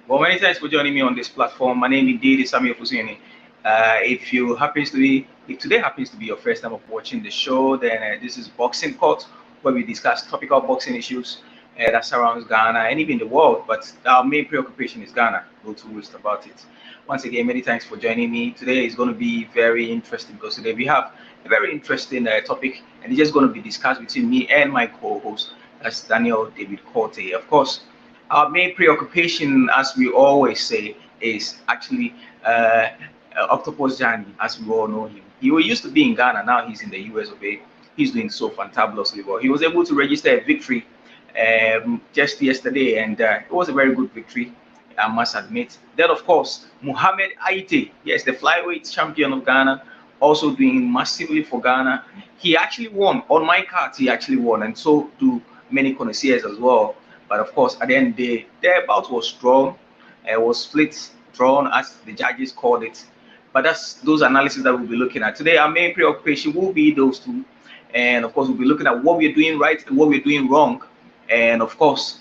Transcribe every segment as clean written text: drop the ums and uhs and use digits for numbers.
Well, many thanks for joining me on this platform. My name indeed is Sammy Ofosuhene. If today happens to be your first time of watching the show, then this is Boxing Court, where we discuss topical boxing issues that surrounds Ghana and even the world. But our main preoccupation is Ghana. No two ways about it. Once again, many thanks for joining me. Today is going to be very interesting because today we have a very interesting topic, and it's just going to be discussed between me and my co-host, that's Daniel David Corte. Of course, our main preoccupation, as we always say, is actually Octopus Dzanie, as we all know him. He used to be in Ghana, now he's in the US of A. He's doing so fantabulously well. He was able to register a victory just yesterday, and it was a very good victory, I must admit. Then, of course, Mohammed Ayikwei, yes, the flyweight champion of Ghana, also doing massively for Ghana. He actually won on my cards. He actually won, and so do many connoisseurs as well. But of course, at the end of the day, their bout was drawn, was split, drawn as the judges called it. But that's those analyses that we'll be looking at today. Our main preoccupation will be those two, and of course, we'll be looking at what we're doing right and what we're doing wrong, and of course,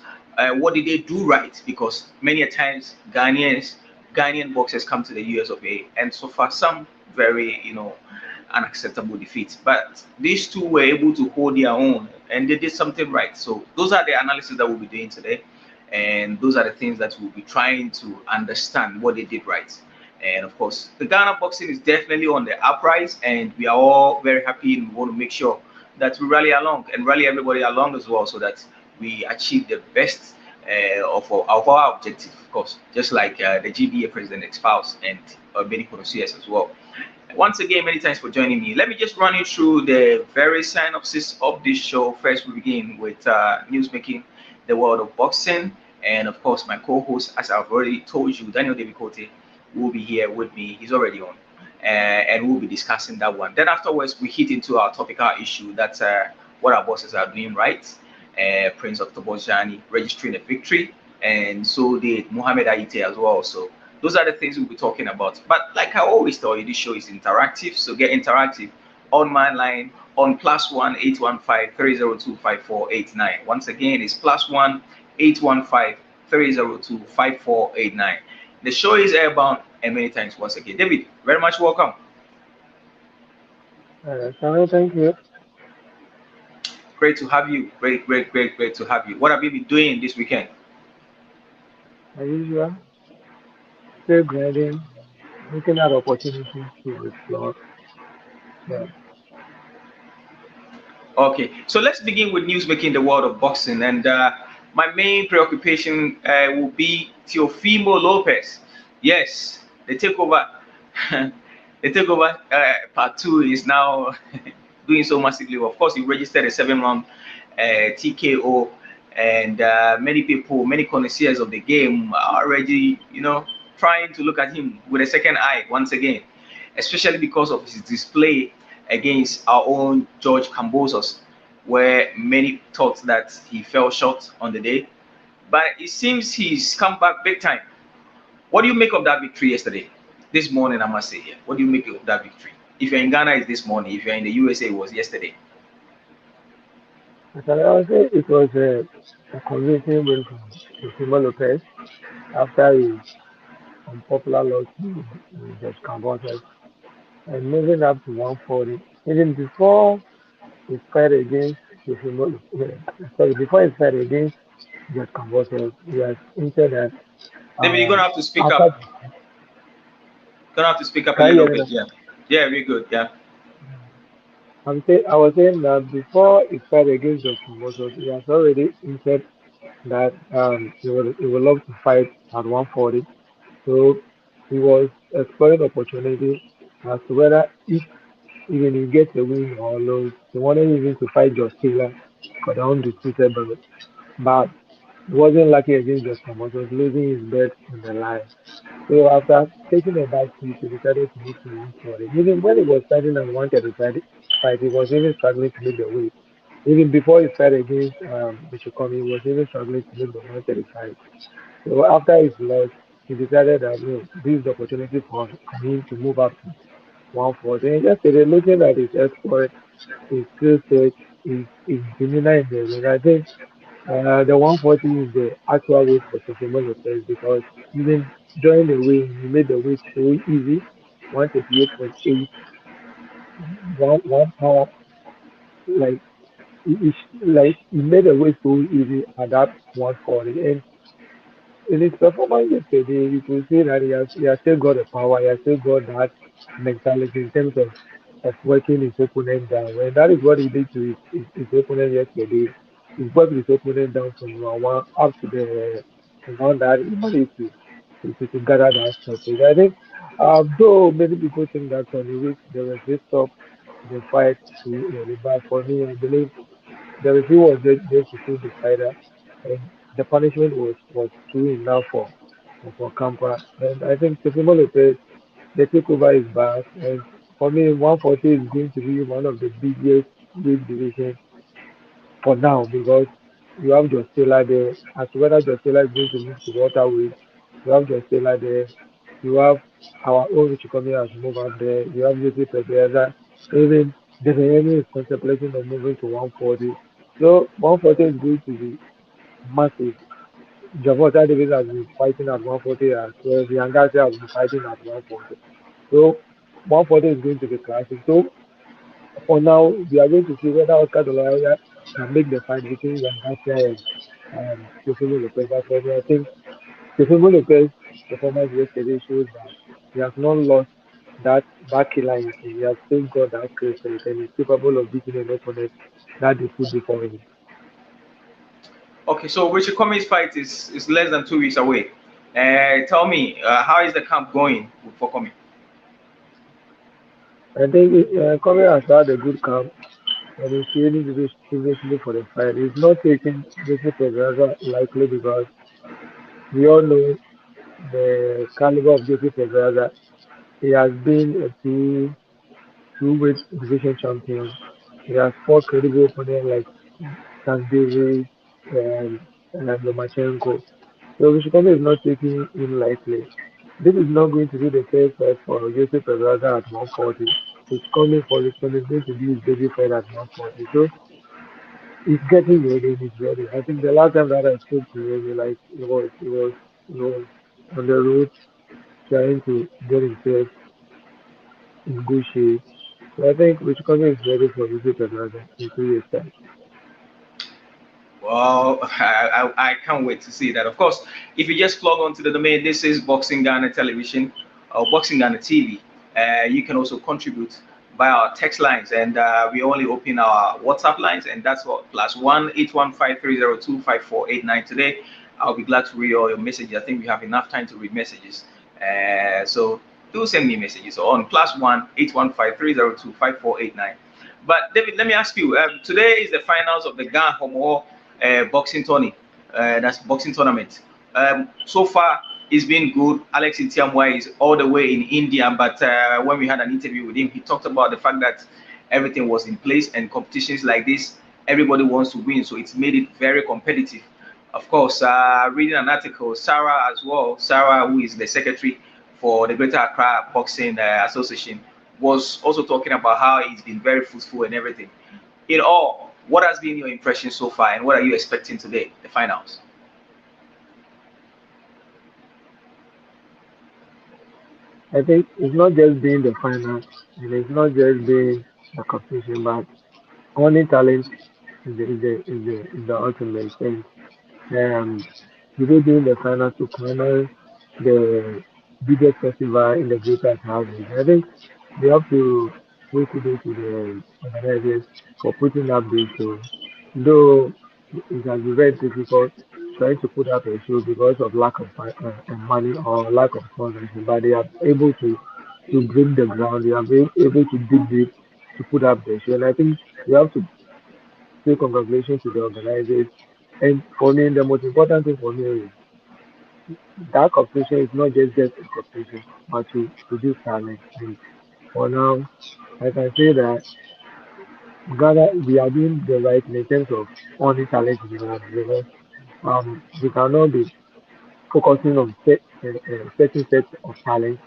what did they do right? Because many a times Ghanaian boxers come to the US of A, and so far some very unacceptable defeats. But these two were able to hold their own, and they did something right. So those are the analysis that we'll be doing today, and those are the things that we'll be trying to understand what they did right. And of course, the Ghana boxing is definitely on the uprise, and we are all very happy, and we want to make sure that we rally along and rally everybody along as well, so that we achieve the best of our objective, of course, just like the GBA president espoused and many connoisseurs as well. Once again, many thanks for joining me. Let me just run you through the very synopsis of this show. First, we begin with news making the world of boxing. And of course, my co-host, as I've already told you, Daniel David Cote, will be here with me. He's already on. And we'll be discussing that one. Then afterwards, we hit into our topical issue. That's what our bosses are doing right. Prince Octopus Dzanie registering a victory. And so did Mohammed Ayikwei as well. So those are the things we'll be talking about. But like I always tell you, this show is interactive. So get interactive on my line on +1 815 302 5489. Once again, it's +1 815 302 5489. The show is airbound, and many thanks once again. David, very much welcome. Thank you. Great to have you. Great to have you. What have you been doing this weekend? As usual, still grinding, looking at opportunities to explore. Yeah. Okay, so let's begin with news making the world of boxing, and my main preoccupation will be Teofimo Lopez. Yes, the takeover, the takeover part two is now doing so massively well. Of course, he registered a 7-round TKO, and many people, many connoisseurs of the game are already, trying to look at him with a second eye once again, especially because of his display against our own George Kambosos, where many thought that he fell short on the day. But it seems he's come back big time. What do you make of that victory yesterday? This morning, I must say here. What do you make of that victory? If you're in Ghana, it's this morning. If you're in the USA, it was yesterday. As I would say, it was a convincing win from Simon Lopez after his unpopular loss to George Cambosos and moving up to 140. Even before his fight against before his fight against George Cambosos, he has hinted that David, you're gonna have to speak after up. Gonna have to speak up a can you little hear me bit. now? Yeah. Yeah, very good. Yeah. I was saying that before his fight against George Cambosos, he has already hinted that he would love to fight at 140. So he was exploring opportunities as to whether if even he gets a win or lose, he wanted even to fight Josh Taylor for the undisputed belt. But he wasn't lucky against Josh Campos, losing his bet in the line. So after taking a back seat, he decided to move to 140. Even when he was starting at 135 fight, he was even struggling to make the weight. Even before his fight against Michikomi, he was even struggling to make the 135. So after his loss, he decided that this is the opportunity for him to move up to 140. And yesterday, looking at his exploit, his skill set, his demeanor in the ring, I think The 140 is the actual weight for Tefimo Lopez because even during the weigh, he made the weight so easy. 138.8, one power, like he made the weight so easy at that 140. And in his performance yesterday, you could see that he has still got the power, he has still got that mentality in terms of working his opponent down. And that is what he did to his opponent yesterday. He worked his opponent down from round one up to the round that he managed to gather that stoppage. I think, though many people think that Tony Wick, the referee stopped the fight too early, but for me, I believe the referee was there to see the fighter, and the punishment was true enough for Kampa. And I think Tefimo Lopez, the takeover is back. And for me, 140 is going to be one of the biggest weight divisions for now because you have Taylor there. As to whether Taylor is going to move to welterweight, you have Taylor there. You have our own Richie has moved up there. You have Jose Pedraza. Even Devin is contemplating of moving to 140. So 140 is going to be massive. Javota Davis has been fighting at 140 as well. Garcia has been fighting at 140. So 140 is going to be classic. So for now, we are going to see whether Oscar De La Hoya can make the fight between Garcia and Teofimo Lopez. But for me, I think Teofimo Lopez's performance yesterday shows that he has not lost that killer instinct. He has still got that skill set and he's capable of beating an opponent that they put before him. Okay, so Richard Commey's fight is less than 2 weeks away. Tell me, how is the camp going for Comey? I think Corey has had a good camp and he's training seriously for the fight. He's not taking Jesse Pedraza lightly because we all know the caliber of Jesse Pedraza. He has been a two-weight division champion. He has fought credible opponents like Tank Davis and Lomachenko. So Vishkome is not taking him lightly. This is not going to be the first fight for Jose Pedraza at 140. It's coming for Vishkome is going to be his debut fight at 140. So he's getting ready. He's ready. I think the last time that I spoke to him, like it was on the road trying to get himself in good shape. So I think Vishkome is ready for Jose Pedraza in 2 years time. Well, I can't wait to see that. Of course, if you just plug onto the domain, this is Boxing Ghana Television or Boxing Ghana TV. You can also contribute by our text lines, and we only open our WhatsApp lines, and that's what +1 8153025489 today. I'll be glad to read all your messages. I think we have enough time to read messages. So do send me messages on +1 8153025489. But David, let me ask you. Today is the finals of the Ghana Homo boxing tourney. That's boxing tournament. So far, it's been good. Alex Itiamwa is all the way in India, but when we had an interview with him, he talked about the fact that everything was in place and competitions like this, everybody wants to win, so it's made it very competitive. Of course, reading an article, Sarah as well, Sarah, who is the secretary for the Greater Accra Boxing Association, was also talking about how it's been very fruitful and everything. In all, what has been your impression so far, and what are you expecting today, the finals? I think it's not just being the final, and it's not just being the competition, but owning talent is the ultimate thing. Um, today being the final to corner the biggest festival in the Greater Accra region. I think we have to pay kudos to the organizers for putting up this show. Though it has been very difficult trying to put up a show because of lack of money or lack of sponsorship, but they are able to break the ground. They are able to dig deep to put up the show, and I think we have to say congratulations to the organizers. And for me, the most important thing for me is that competition is not just a competition, but to produce talent. And for now, I can say that Ghana, we are doing the right thing in terms of owning talent in Ghana because we cannot be focusing on certain sets of talent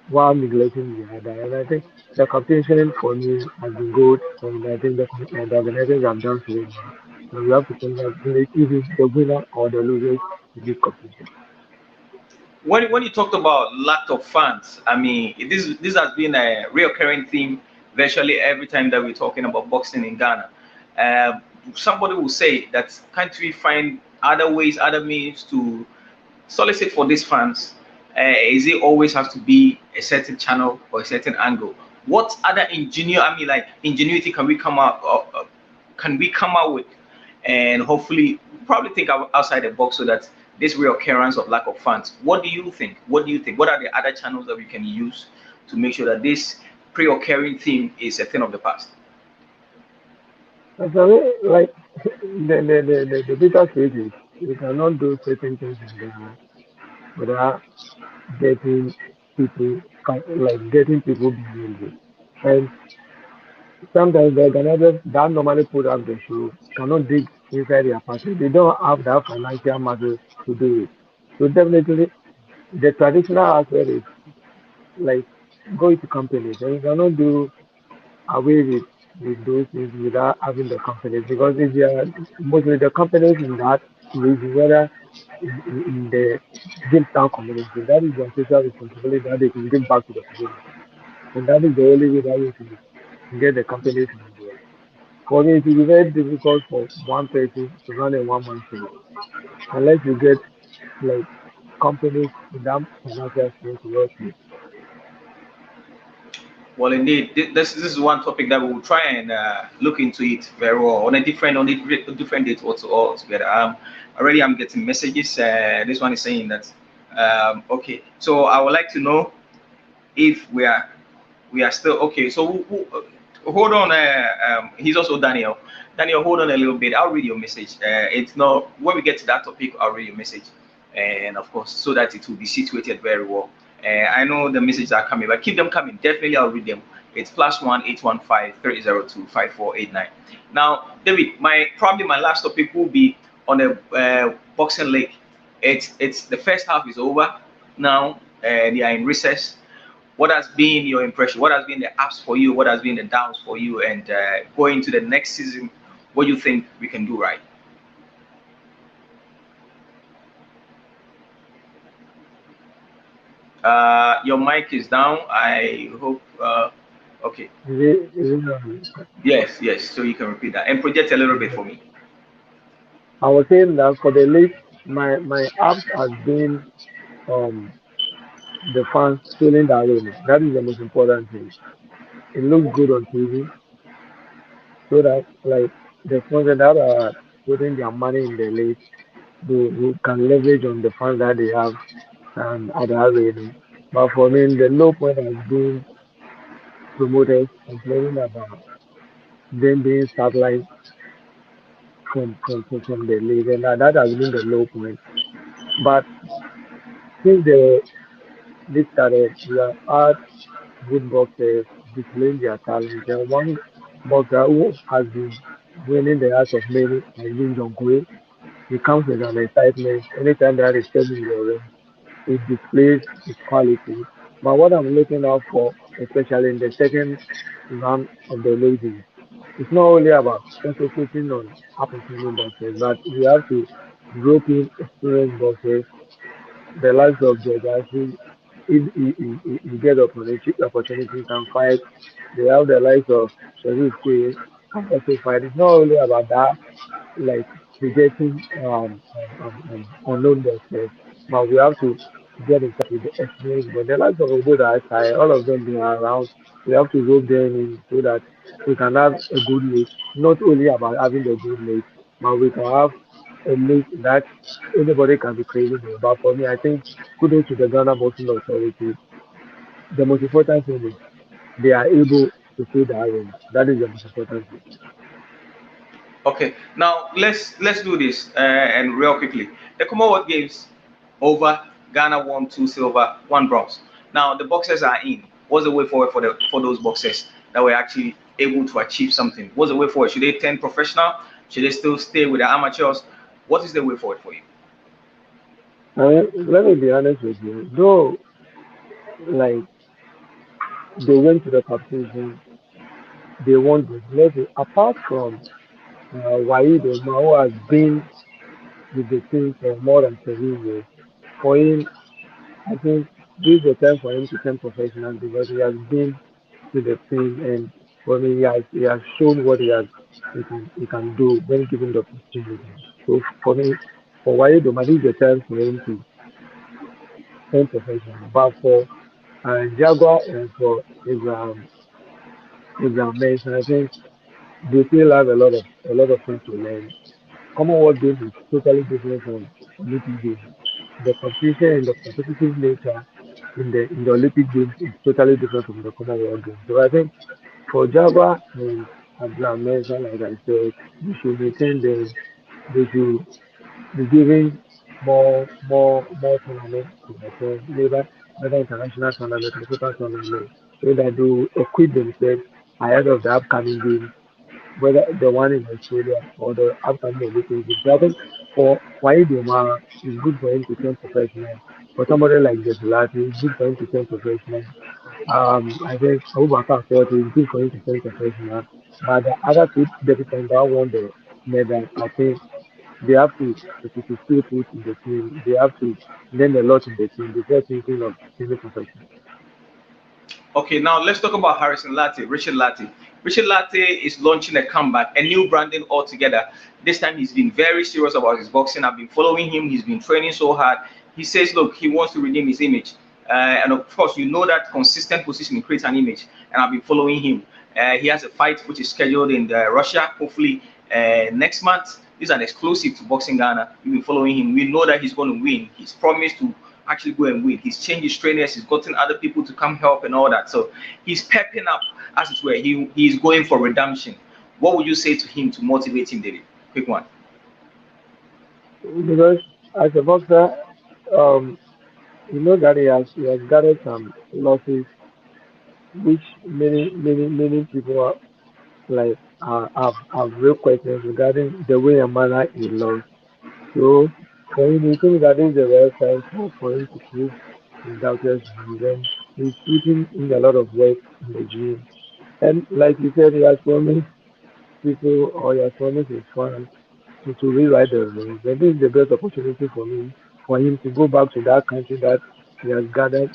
while neglecting the other. And I think the competition for me has been good, and I think the organizers have done so well. So we have to congratulate either the winner or the losers in this competition. When you talked about lack of fans, I mean, this has been a recurring theme virtually every time that we're talking about boxing in Ghana. Uh, Somebody will say that can't we find other ways, other means to solicit for these fans? Is it always have to be a certain channel or a certain angle? What other ingenuity can we come out can we come out with, and hopefully probably think outside the box so that this reoccurrence of lack of funds. What do you think? What do you think? What are the other channels that we can use to make sure that this pre-occurring thing is a thing of the past? And for me, like the bitter truth is you cannot do certain things in Ghana without getting people getting people behind you. And sometimes the organizers that normally put up the show cannot dig inside their pocket. They don't have that financial muscle to do it. So definitely the traditional aspect is like go to companies and you cannot do away with those things without having the companies because if you are mostly the companies in that region, whether in the Jamestown community, that is their social responsibility that they can give back to the community. And that is the only way that we can get the companies involved. For me, it will be very difficult for one person to run a one-man show unless you get like companies in that financial space to work with. Well, indeed, this is one topic that we will try and look into it very well on a different date altogether. Already I'm getting messages. This one is saying that okay. So I would like to know if we are still okay. So hold on. He's also Daniel. Daniel, hold on a little bit. I'll read your message. It's not when we get to that topic. I'll read your message, and of course, so that it will be situated very well. I know the messages are coming, but keep them coming. Definitely, I'll read them. It's +1 815 302 5489. Now, David, my last topic will be on a boxing league. It's the first half is over now. They are in recess. What has been your impression? What has been the ups for you? What has been the downs for you? And going to the next season, what do you think we can do right? Your mic is down. I hope. Okay. Is it, Yes, yes. So you can repeat that and project a little bit for me. I was saying that for the league, my apps has been um the fans filling the arena. That is the most important thing. It looks good on TV, so that like the sponsors that are putting their money in the league, they can leverage on the fans that they have at the arena. But for me, the low point has been promoters complaining about them being sidelined from the league, and that has been the low point. But since the league started, we have had good boxers displaying their talent. And one boxer who has been winning the hearts of many has been John. He comes with an excitement anytime that is stepping in the ring. It displays his quality. But what I'm looking out for, especially in the second round of the ladies, it's not only about concentrating on up-and-coming boxers, but we have to rope in experienced boxers, the likes of Dzanie, if he get opportunity can fight. They have the likes of Ayikwei can also fight. It's not only about that like rejecting unknown boxers, but we have to get in touch with the experience. But the likes of Oboda Asai, all of them being around, we have to rope them in so that we can have a good league. Not only about having the good league, but we can have a league that anybody can be crazy about. But for me, I think kudos to the Ghana Boxing Authority. The most important thing is they are able to fill the arena. That is the most important thing. Okay. Now let's do this and real quickly. The Commonwealth Games over. Ghana won 2 silver, 1 bronze. Now the boxers are in. What's the way forward for those boxers that were actually able to achieve something? What's the way forward? Should they turn professional? Should they still stay with the amateurs? What is the way forward for you? Let me be honest with you. Though, like they went to the competition, they won this. Let's say, apart from Waheed Omar, who has been with the team for more than 7 years, for him, I think this is the time for him to turn professional because he has been to the team and for me he has shown what he can do when given the opportunity. So for me, for Waheed Omar, this is the time for him to turn professional. But for Jaguar and for Abraham Mason, I think they still have a lot of things to learn. Commonwealth Games is totally different from Olympic Games. The competition and the competitive nature in the Olympic Games is totally different from the Commonwealth Games. So I think for Jaguar and Abraham Mason, like I said, we should maintain them. They should be giving more tournaments to themselves, whether international tournament or local tournament, so that they will equip themselves ahead of the upcoming games, whether the one in Australia or the upcoming Olympic Games. So I think for Wahid Umar, it's good for him to turn professional. For somebody like Jesulati, it's good for him to turn professional. I think Abubakar thought it's good for him to turn professional. But the other two, the people that won the medal, I think they have to stay put in the team. They have to learn a lot in the team before thinking of turning professional. Okay, now let's talk about Harrison Latte, Richard Latte. Richard Latte is launching a comeback, a new branding altogether. This time he's been very serious about his boxing. I've been following him. He's been training so hard. He says, look, he wants to redeem his image. And of course, you know that consistent positioning creates an image. And I've been following him. He has a fight which is scheduled in Russia, hopefully next month. This is an exclusive to Boxing Ghana. We've been following him. We know that he's going to win. He's promised to actually go and win. He's changed his trainers. He's gotten other people to come help and all that. So he's pepping up, as it were. He's going for redemption. What would you say to him to motivate him, David? Quick one. Because as a boxer, um, you know that he has gathered some losses, which many people are like have real questions regarding the way and manner he lost. So for him, he thinks that this is the right time for him to prove his doubters wrong. Then he's putting in a lot of work in the gym. And like you said, he has promised people or he has promised his fans to rewrite the rules. And this is the best opportunity for him to go back to that country that he has gathered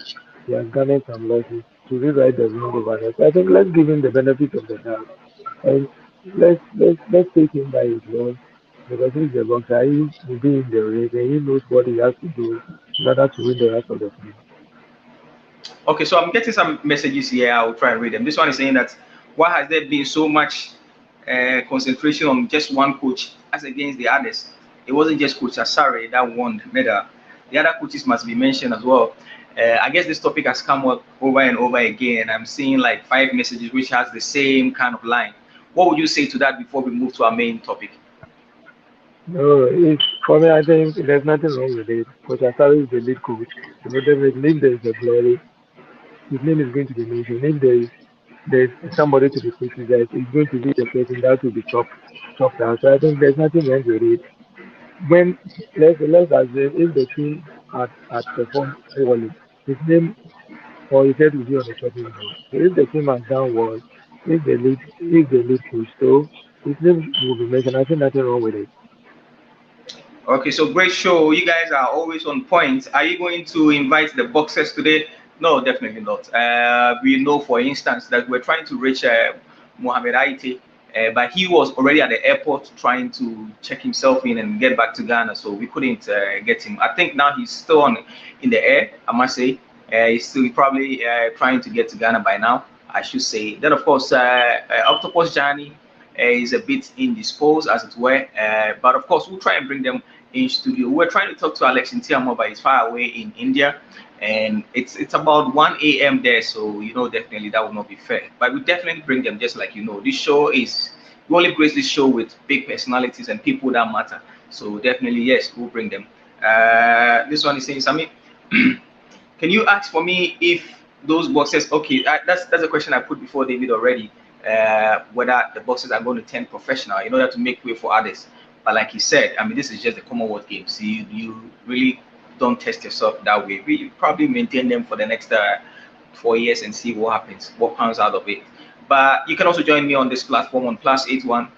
he has garnered some losses to rewrite the rules over there. So I think let's give him the benefit of the doubt and let's take him by his word because he's the boxer. He will be in the race and he knows what he has to do in order to win the rest of the fight. Okay, so I'm getting some messages here. I'll try and read them. This one is saying that why has there been so much concentration on just one coach as against the others? It wasn't just Coach Asare that won the medal. The other coaches must be mentioned as well. I guess this topic has come up over and over again. I'm seeing like 5 messages which has the same kind of line. What would you say to that before we move to our main topic? No, for me, I think there's nothing wrong with it. Coach Asari is the lead coach. So definitely, if there is a glory, his name is going to be mentioned. If there's somebody to be criticized, it's going to be the person that will be chopped out. So I think there's nothing wrong with it. When let's assume if the team had performed poorly, his name or his head will be on the chopping board. So if the team has done well, if the lead coach, so his name will be mentioned. I think nothing wrong with it. Okay, so great show. You guys are always on point. Are you going to invite the boxers today? No, definitely not. We know, for instance, that we're trying to reach Mohammed Ayikwei, but he was already at the airport trying to check himself in and get back to Ghana, so we couldn't get him. I think now he's still in the air, I must say. He's still probably trying to get to Ghana by now, I should say. Then, of course, Octopus Dzanie is a bit indisposed, as it were. But of course, we'll try and bring them in studio. We're trying to talk to Alex in Tiamo, but he's far away in India, and it's about 1 a.m. there, so definitely that will not be fair. But we definitely bring them, just like this show is we only grace this show with big personalities and people that matter. So definitely, yes, we'll bring them. This one is saying, Sammy, can you ask for me if those boxes? Okay, that's a question I put before David already. Whether the boxers are going to turn professional in order to make way for others. But like he said, I mean, this is just the Commonwealth Games. You really don't test yourself that way. We probably maintain them for the next 4 years and see what happens, what comes out of it. But you can also join me on this platform on +1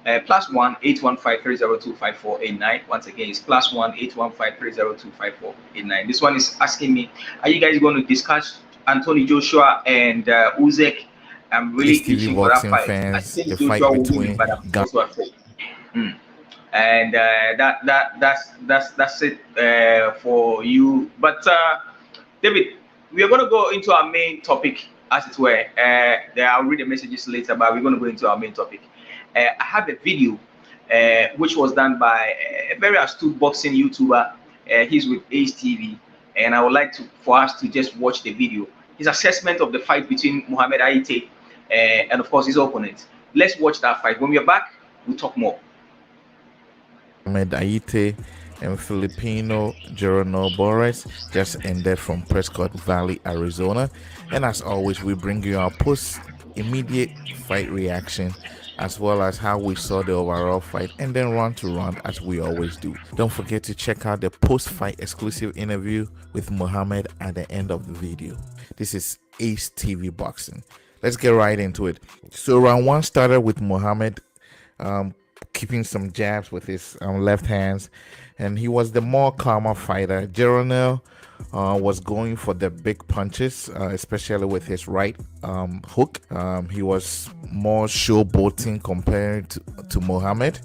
815302548 Once again, it's +1 815302548. This one is asking me, are you guys going to discuss Anthony Joshua and Usyk? I'm really Ace TV itching for that boxing fight. I fans, think the fight Joshua will win it, between but I'm also afraid. Mm. And that's it for you. But David, we are going to go into our main topic, as it were. I'll read the messages later, but we're going to go into our main topic. I have a video which was done by a very astute boxing YouTuber. He's with Ace TV, and I would like for us to just watch the video. His assessment of the fight between Mohammed Ayikwei and, of course, his opponent. Let's watch that fight. When we are back, we'll talk more. Mohammed Ayikwei and Filipino Geronimo Boris just ended from Prescott Valley, Arizona. And as always, we bring you our immediate fight reaction, as well as how we saw the overall fight, and then round to round as we always do. Don't forget to check out the post-fight exclusive interview with Mohammed at the end of the video. This is Ace TV Boxing. Let's get right into it. So round one started with Mohammed keeping some jabs with his left hands, and he was the more calmer fighter. Geronimo was going for the big punches, especially with his right hook. He was more showboating compared to Mohammed.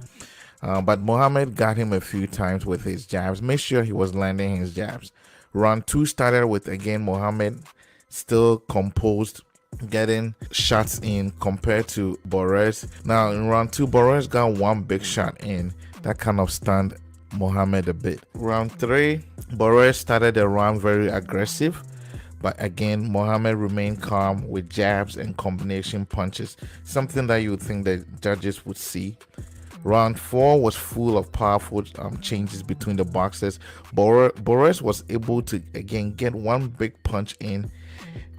But Mohammed got him a few times with his jabs. Make sure he was landing his jabs. Round two started with, again, Mohammed still composed, getting shots in compared to Boris. Now in round two, Boris got one big shot in that kind of stunned Mohammed a bit. Round three, Boris started the round very aggressive, but again Mohammed remained calm with jabs and combination punches, something that you would think the judges would see. Round four was full of powerful changes between the boxers. Boris was able to again get one big punch in,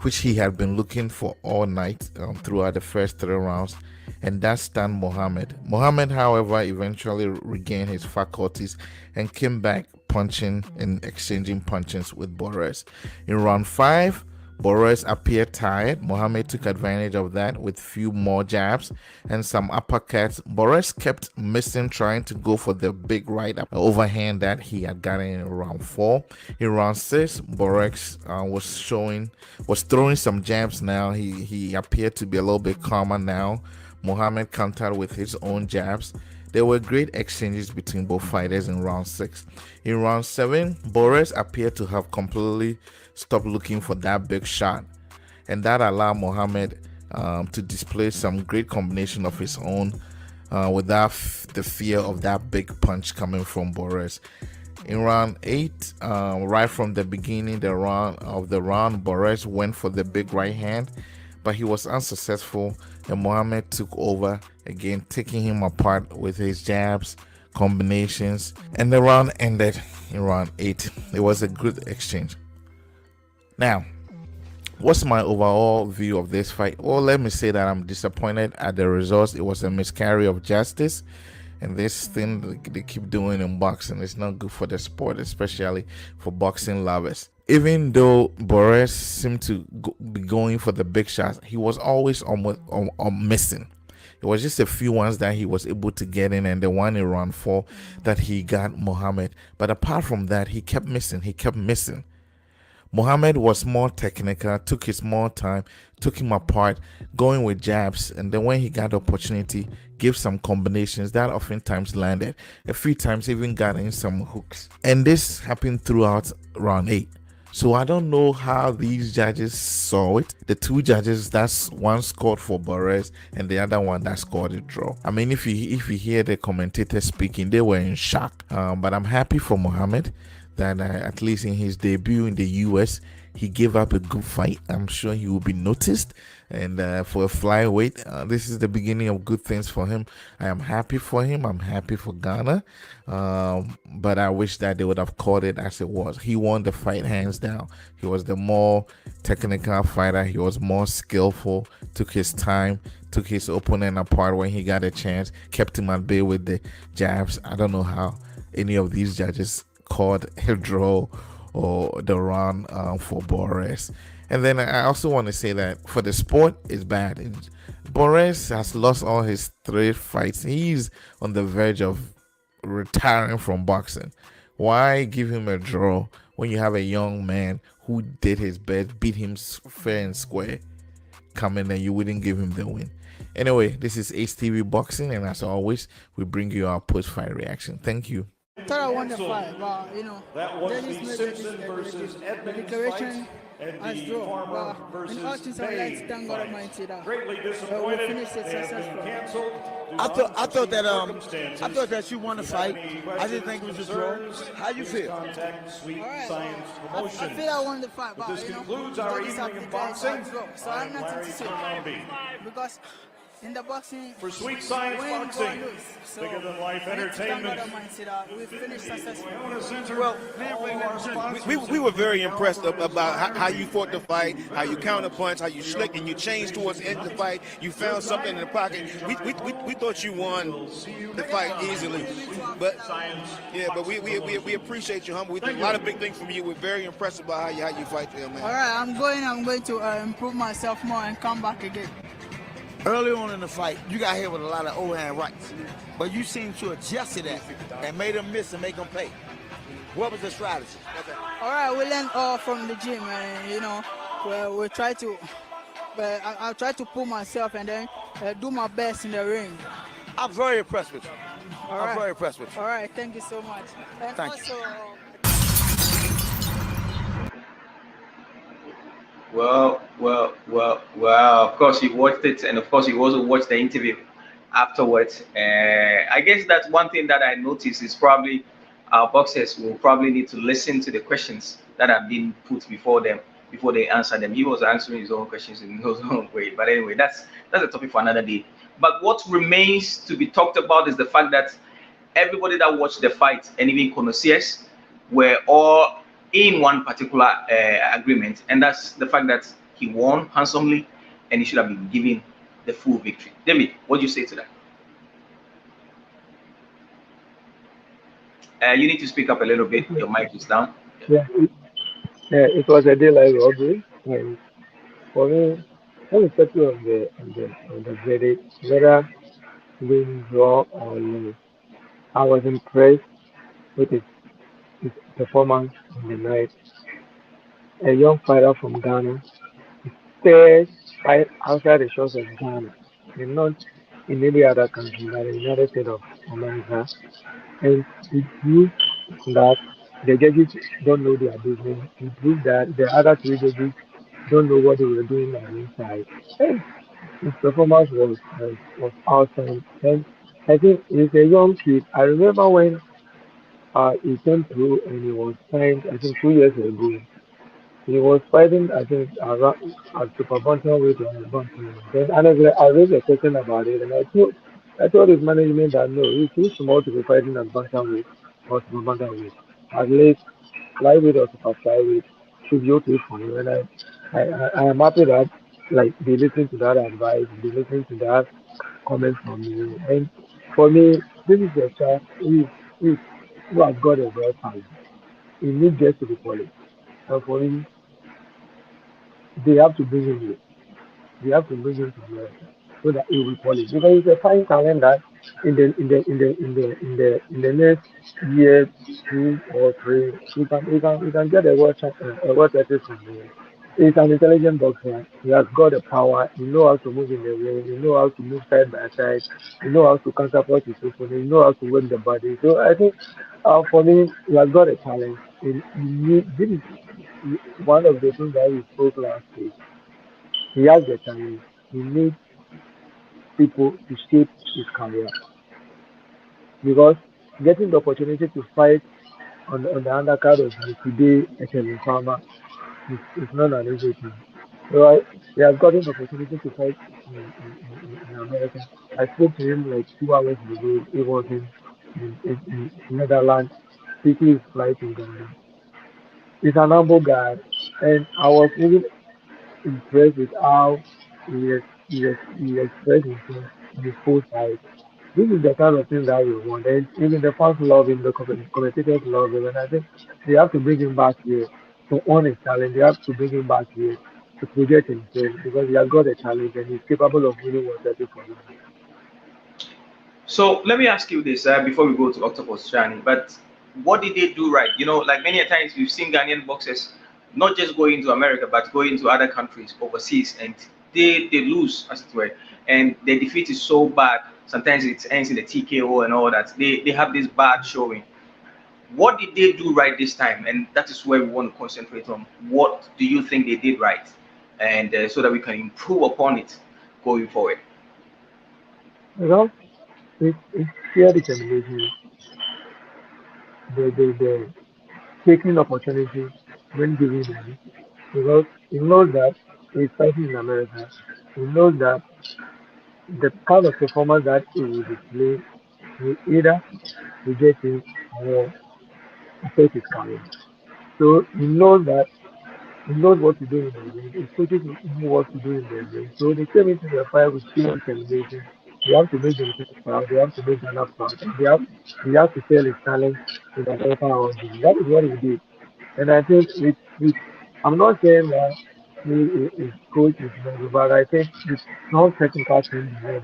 which he had been looking for all night throughout the first three rounds, and that stunned Mohammed. Mohammed, however, eventually regained his faculties and came back punching and exchanging punches with Boris. In round five, Boris appeared tired. Mohammed took advantage of that with few more jabs and some uppercuts. Boris kept missing, trying to go for the big right overhand that he had gotten in round four. In round six, Boris was throwing some jabs now. He appeared to be a little bit calmer now. Mohammed countered with his own jabs. There were great exchanges between both fighters in round six. In round seven, Boris appeared to have completely stopped looking for that big shot, and that allowed Mohammed to display some great combination of his own without the fear of that big punch coming from Boris. In round eight, right from the beginning the round, Boris went for the big right hand, but he was unsuccessful, and Mohammed took over again, taking him apart with his jabs, combinations, and the round ended in round eight. It was a good exchange. Now, what's my overall view of this fight? Well, let me say that I'm disappointed at the results. It was a miscarriage of justice, and this thing they keep doing in boxing is not good for the sport, especially for boxing lovers. Even though Boris seemed to be going for the big shots, he was always missing. It was just a few ones that he was able to get in, and the one in round four that he got Mohammed. But apart from that, he kept missing. Mohammed was more technical, took his more time, took him apart, going with jabs, and then when he got the opportunity, gave some combinations that oftentimes landed. A few times even got in some hooks. And this happened throughout round 8. So I don't know how these judges saw it. The two judges, that's one scored for Boris and the other one that scored a draw. I mean, if you hear the commentators speaking, they were in shock. But I'm happy for Mohammed that at least in his debut in the US, he gave up a good fight. I'm sure he will be noticed. And for a flyweight, this is the beginning of good things for him. I am happy for him. I'm happy for Ghana. But I wish that they would have called it as it was. He won the fight hands down. He was the more technical fighter. He was more skillful, took his time, took his opponent apart when he got a chance, kept him at bay with the jabs. I don't know how any of these judges called a draw or the round for Boris. And then I also want to say that for the sport, it's bad. Boris has lost all his 3 fights. He's on the verge of retiring from boxing. Why give him a draw when you have a young man who did his best, beat him fair and square, come in and you wouldn't give him the win? Anyway, this is HTV Boxing, and as always, we bring you our post-fight reaction. Thank you. Thought I won the fight, but Dennis made the declaration as draw. But in all things, I would like to thank God Almighty that we finished it successfully. I thought that you won the fight. I didn't think it was a draw. How you feel? All right, I feel I won the fight, but judges have declared it as draw, so I have nothing to say because. In the boxing, for Sweet Science Boxing, so bigger than life entertainment. We finished successfully. Well, we were very impressed about how you fought the fight, how you counterpunch, how you slick and you changed towards the end of the fight. You found something in the pocket. We thought you won the fight easily, but yeah, but we appreciate you, humble. We think a lot of big things from you. We're very impressed about how you fight there, man. All right, I'm going to improve myself more and come back again. Early on in the fight, you got hit with a lot of overhand rights, but you seemed to adjust to that and made them miss and make them pay. What was the strategy? All right, we learned all from the gym, and we try to. But I'll try to pull myself and then do my best in the ring. I'm very impressed with you. I'm very impressed with you. All right, thank you so much. And thank also, you. Well. Of course, you watched it, and of course, you also watched the interview afterwards. I guess that's one thing that I noticed is probably our boxers will probably need to listen to the questions that have been put before them before they answer them. He was answering his own questions in his own way. But anyway, that's a topic for another day. But what remains to be talked about is the fact that everybody that watched the fight, and even connoisseurs, were all in one particular agreement, and that's the fact that he won handsomely and he should have been given the full victory. David, what do you say to that? You need to speak up a little bit. Your mic is down. Yeah, it was a daylight robbery, and for me, let me settle on the verdict, whether win, draw, or lose. I was impressed with his performance in the night. A young fighter from Ghana, third fight outside the shores of Ghana, and not in any other country, but in the United States of America. And it proves that the judges don't know their business. It proves that the other three judges don't know what they were doing on the inside. And his performance was awesome. And I think he's a young kid. I remember when he came through and he was signed, I think 2 years ago. He was fighting, I think, around at super bantamweight or bantamweight. Then honestly, I raised a question about it, and I told his management that no, he's too small to be fighting at bantamweight or super bantamweight. At least flyweight or super flyweight should be okay for him. And I am happy that like they listen to that advice, they listen to that comment from me. And for me, this is a child who has got a real talent. He needs just to be polished. And for me, they have to bring him here. They have to bring him to America so that he will polish. Because it's a fine talent that in the next year, 2 or 3, you can get a world title from him. He's an intelligent boxer. He has got the power. He knows how to move in the ring. He knows how to move side by side. He knows how to counterpunch his opponent. He knows how to work the body. So I think for me, he has got a talent. This is one of the things that we spoke last week. He has the talent. He needs people to shape his career because getting the opportunity to fight on the undercard of today, Ekele Farmer, is not an easy thing. So he has gotten the opportunity to fight in America. I spoke to him like 2 hours ago. He was in Netherlands, taking his flight in Ghana. He's an humble guy, and I was even impressed with how he expressed himself in his post fight. This is the kind of thing that we want, and even the fans love him, the commentators love him, and I think they have to bring him back here to own his talent. They have to bring him back here to project himself because he has got a challenge and he's capable of winning whatever for him. So let me ask you this before we go to Octopus Shani. But what did they do right? You know, like many a times we've seen Ghanaian boxers not just go into America but go into other countries overseas, and they lose as it were, and their defeat is so bad. Sometimes it ends in the TKO and all that. They have this bad showing. What did they do right this time? And that is where we want to concentrate on. What do you think they did right, and so that we can improve upon it going forward? You know, it's sheer determination, the taking opportunity when given them, because he knows that he's fighting in America. He knows that the kind of performance that he will display will either reject him or affect his career. So he knows what to do in the ring. His coaches know what to do in the ring. So they came into the fight with pure determination. They have to make themselves proud. They have to make Ghana proud. And he has to sell his talent in an upper audience. That is what he did. And I think I'm not saying that his coach is wrong, but I think the strong technical team behind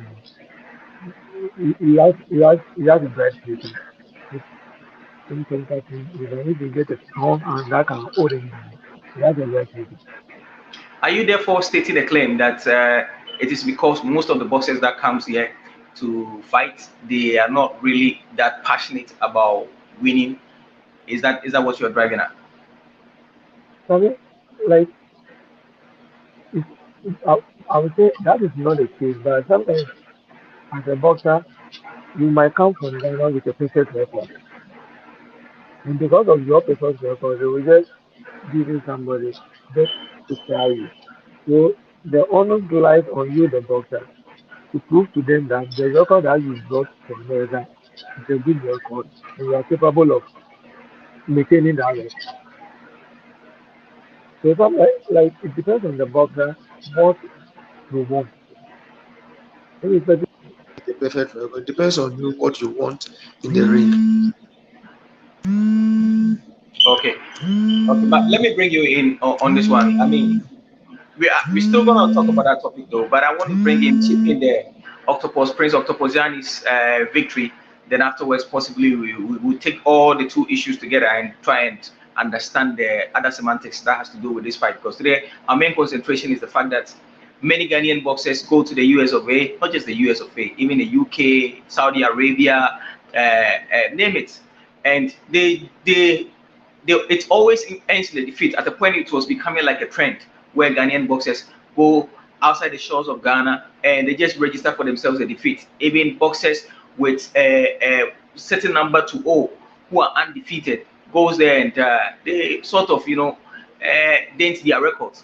him, he has a bright future. With strong technical team, if he get a strong and that can hold him down, he has a bright future. Are you therefore stating a claim that it is because most of the boxers that comes here to fight, they are not really that passionate about winning? Is that what you're driving at? So I mean, like, it's, I would say that is not the case, but sometimes as a boxer, you might come from Ghana with a perfect record. And because of your perfect record, they will just give you somebody just to try you. So the onus lies on you, the boxer, to prove to them that the record that you brought to America is a good record and you are capable of maintaining that record. So some, like it depends on the boxer what you want. Irrespective of the perfect record, it depends on you what you want in the ring. Okay, okay, but let me bring you in on this one. I mean, we're still gonna talk about that topic though, but I want to bring in chip in there. Octopus Prince Octopus Dzani's victory. Then afterwards, possibly we take all the two issues together and try and understand the other semantics that has to do with this fight. Because today our main concentration is the fact that many Ghanaian boxers go to the US of A, not just the US of A, even the UK, Saudi Arabia, name it, and it always ends in the defeat. At the point, it was becoming like a trend where Ghanaian boxers go outside the shores of Ghana and they just register for themselves a defeat. Even boxers with a certain number to O who are undefeated goes there and they sort of, dent their records.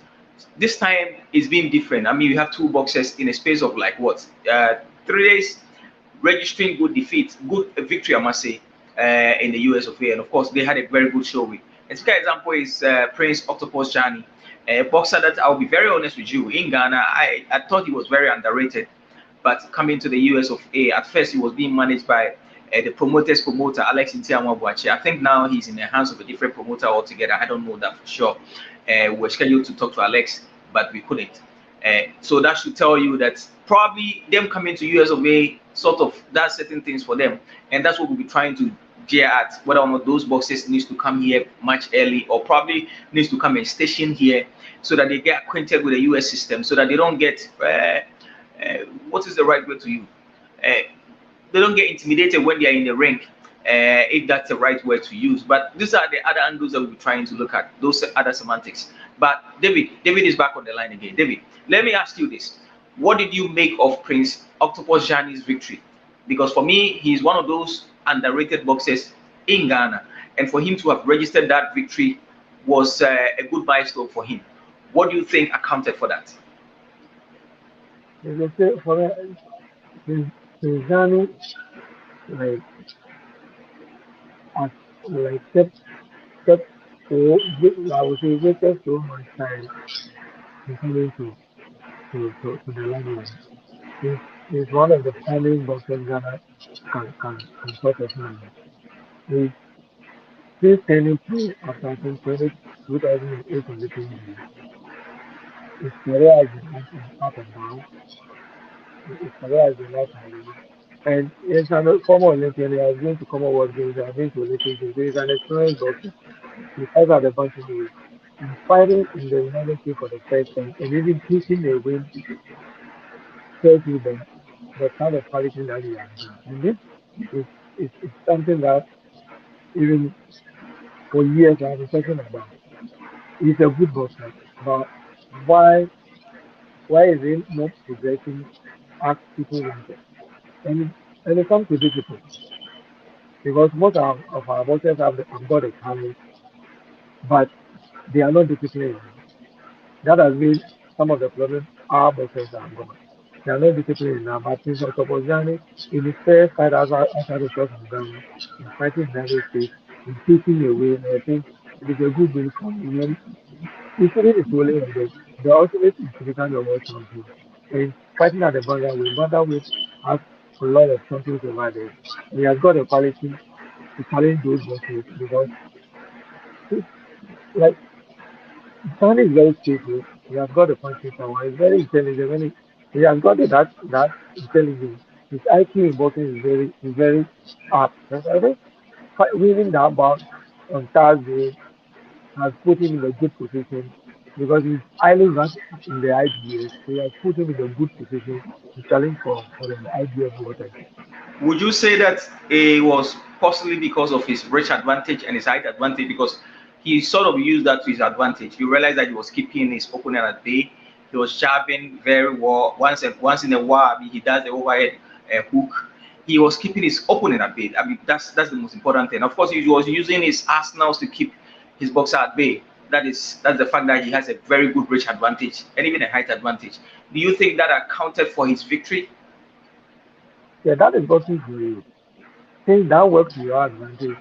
This time it's been different. I mean, you have two boxers in a space of like what, 3 days, registering good defeat, good victory, I must say, in the US of A. And of course, they had a very good showing. A typical example is Prince Octopus Dzanie, a boxer that I'll be very honest with you. In Ghana, I thought he was very underrated. But coming to the US of A, at first he was being managed by the promoter's promoter, Alex Ntiamwabuachi. I think now he's in the hands of a different promoter altogether. I don't know that for sure. We were scheduled to talk to Alex, but we couldn't. So that should tell you that probably them coming to US of A sort of does certain things for them. And that's what we'll be trying to gear at, whether or not those boxers needs to come here much early or probably needs to come and station here so that they get acquainted with the US system, so that they don't get, what is the right word to use? They don't get intimidated when they are in the ring, if that's the right word to use. But these are the other angles that we'll be trying to look at, those other semantics. But David is back on the line again. David, let me ask you this. What did you make of Prince Octopus Dzani's victory? Because for me, he's one of those underrated boxers in Ghana. And for him to have registered that victory was a good milestone for him. What do you think accounted for that? For Dzanie, like, as, like, kept so, I would say, wasted so much time in coming to the limelight. He's one of the finest boxers Ghana can talk of now. He's still turning pro after I think 2008 Olympic Games. His career has been up and down. His career has been up and down. And he's a former Olympian. He has been to Commonwealth Games. He has been to Olympic Games. He's an experienced boxer. He fights at the bantamweight. And fighting in the United States for the first time and even taking a win tells you the kind of quality that he has done. And this is something that even for years I've been talking about. He's a good boxer, but why why is he not progressing as people wanted? And it comes to discipline because most of our boxers have got a talent, but they are not disciplined enough. That has been some of the problems our boxers have got. They are not disciplined enough. But since Octopus Dzanie, in his first fight outside the short from Ghana, in fighting in the United States, in taking away, and I think it is a good win for him. Usually it's rolling on the ultimate is to become the world champion. And fighting at the bantamweight has a lot of champions over there. And he has got the quality to challenge those boxers because like Sani is very skillful. He has got the punching power. He's very intelligent. He has got that intelligence. His IQ in boxing is very up. And I think winning that bout on Thursday has put him in a good position because he's highly ranked in the IBF. So he has put him in a good position to challenge for the IBF world title. Would you say that it was possibly because of his reach advantage and his height advantage? Because he sort of used that to his advantage. You realize that he was keeping his opponent at bay. He was jabbing very well. Once in a while, he does the overhead hook. He was keeping his opponent at bay. I mean, that's the most important thing. Of course, he was using his arsenals to keep his boxer at bay. That's the fact that he has a very good reach advantage and even a height advantage. Do you think that accounted for his victory? Yeah, that is working for you. Since that works to your advantage,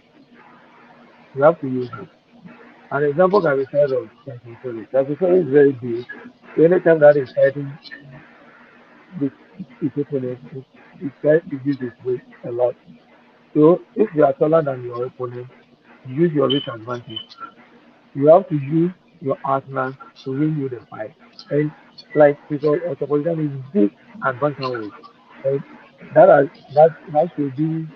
you have to use it. An example can be said of Tyson Fury. Tyson Fury is very big. So anytime that he's fighting with his opponent, he tries to use his weight a lot. So if you are taller than your opponent, you use your reach advantage. You have to use your arsenal to win you the fight. And like because opposition is big and bantamweight, right? That should be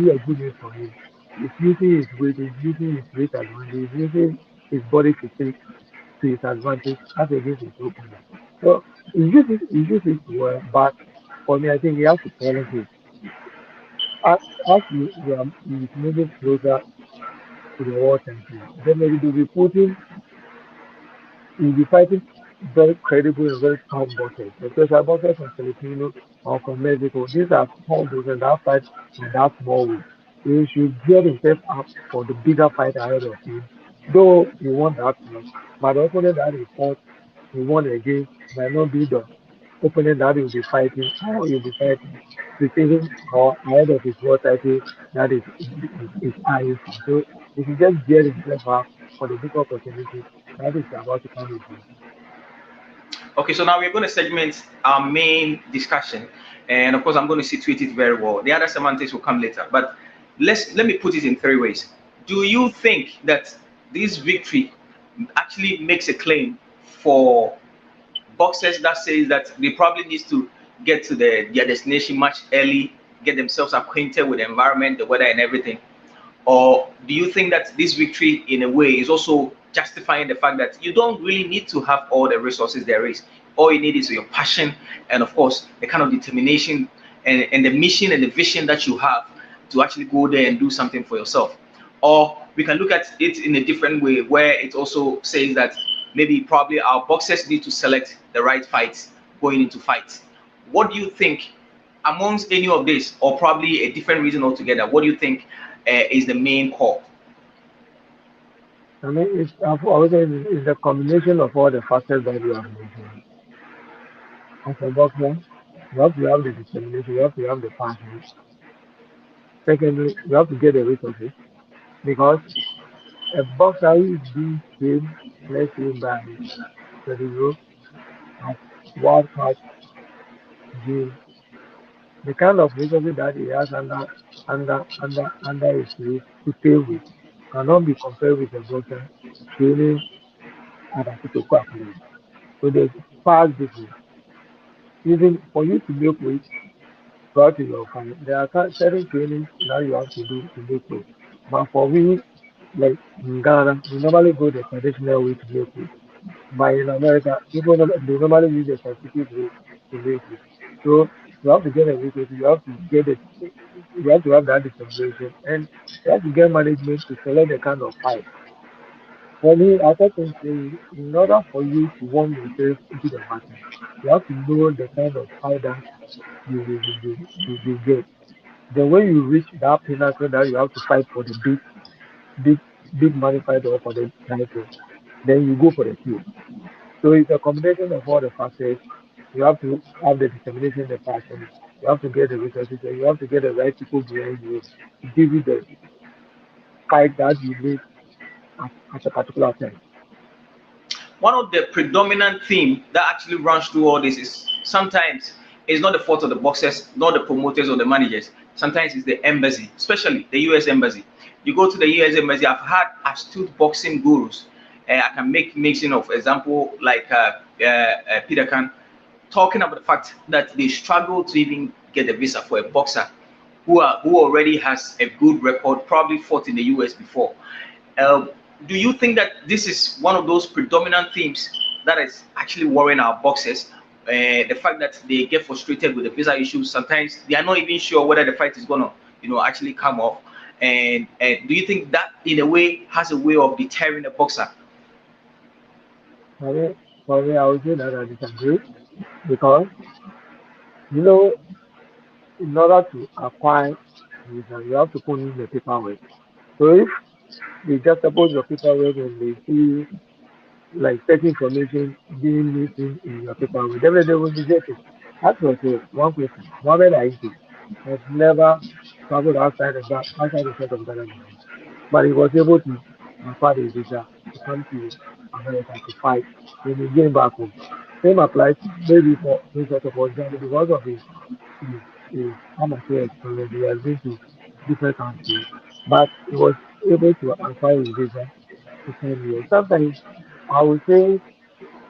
a good news for him. He's using his weight, he's using his weight advantage, he's using his body to take to his advantage as against his opponent. So he uses well, but for me I think he has to balance it. As he's moving closer to the world champion, definitely they'll be putting you'll be fighting very credible and very tough boxers, especially boxers from Filipino or from Mexico. These are small boxers that fight in that small way. You should gear himself up for the bigger fight ahead of him. Though you want that one, but the opponent that he fought, he won against might not be the opponent that you'll be fighting or you'll be fighting preceding or ahead of his world title that is eyeing for. So he should just gear himself up for the big opportunity that is about to come his way. Okay, so now we're going to segment our main discussion, and of course, I'm going to situate it very well. The other semantics will come later, but let me put it in three ways. Do you think that this victory actually makes a claim for boxers that says that they probably need to get to their destination much early, get themselves acquainted with the environment, the weather, and everything? Or do you think that this victory, in a way, is also justifying the fact that you don't really need to have all the resources there is? All you need is your passion and, of course, the kind of determination and the mission and the vision that you have to actually go there and do something for yourself. Or we can look at it in a different way where it also says that maybe probably our boxers need to select the right fights going into fights. What do you think amongst any of this, or probably a different reason altogether? What do you think is the main call? I mean, I've always said it's the combination of all the factors that you have mentioned. As a boxer, you have to have the determination, you have to have the passion. Secondly, you have to get the resources because a boxer who is being trained, let's say by the at world class gym, the kind of resources that he has under his feet to train with cannot be compared with a boxer training and I think calculate. So there's fast difference. Even for you to make weight, go to your family. There are certain trainings that you have to do to make weight. But for me, like in Ghana, we normally go the traditional way to make weight. But in America, they normally use a scientific way to make it. So you have to get a research, you have to get it, you have to have that determination, and you have to get management to select the kind of fight. For me, I think in order for you to warm yourself into the battle, you have to know the kind of fight that you get. Then when you reach that pinnacle that you have to fight for the big, big money fight or for the title, then you go for the kill. So it's a combination of all the factors. You have to have the determination, the passion. You have to get the resources, and you have to get the right people behind you to give you the fight that you need at a particular time. One of the predominant theme that actually runs through all this is sometimes it's not the fault of the boxers, not the promoters or the managers. Sometimes it's the embassy, especially the US embassy. You go to the US embassy, I've had astute boxing gurus. I can make mention of example like Peter Khan talking about the fact that they struggle to even get a visa for a boxer who already has a good record, probably fought in the US before. Um, do you think that this is one of those predominant themes that is actually worrying our boxers? The fact that they get frustrated with the visa issues, sometimes they are not even sure whether the fight is gonna, actually come off. And do you think that in a way has a way of deterring a boxer? For me, I would say that I disagree because you know, in order to acquire visa, you have to put in the paperwork. So if they just suppose your paperwork and they see like certain information being missing in your paperwork, definitely they will reject it. Ask yourself one question. Mohammed Ayikwei has never traveled outside the state of Ghana before, but he was able to acquire a visa to come to America to fight. Then he came back home. Same applies maybe for Dzanie because of his amateur experience. He has been to different countries, but he was able to acquire his visa to come here. Sometimes I would say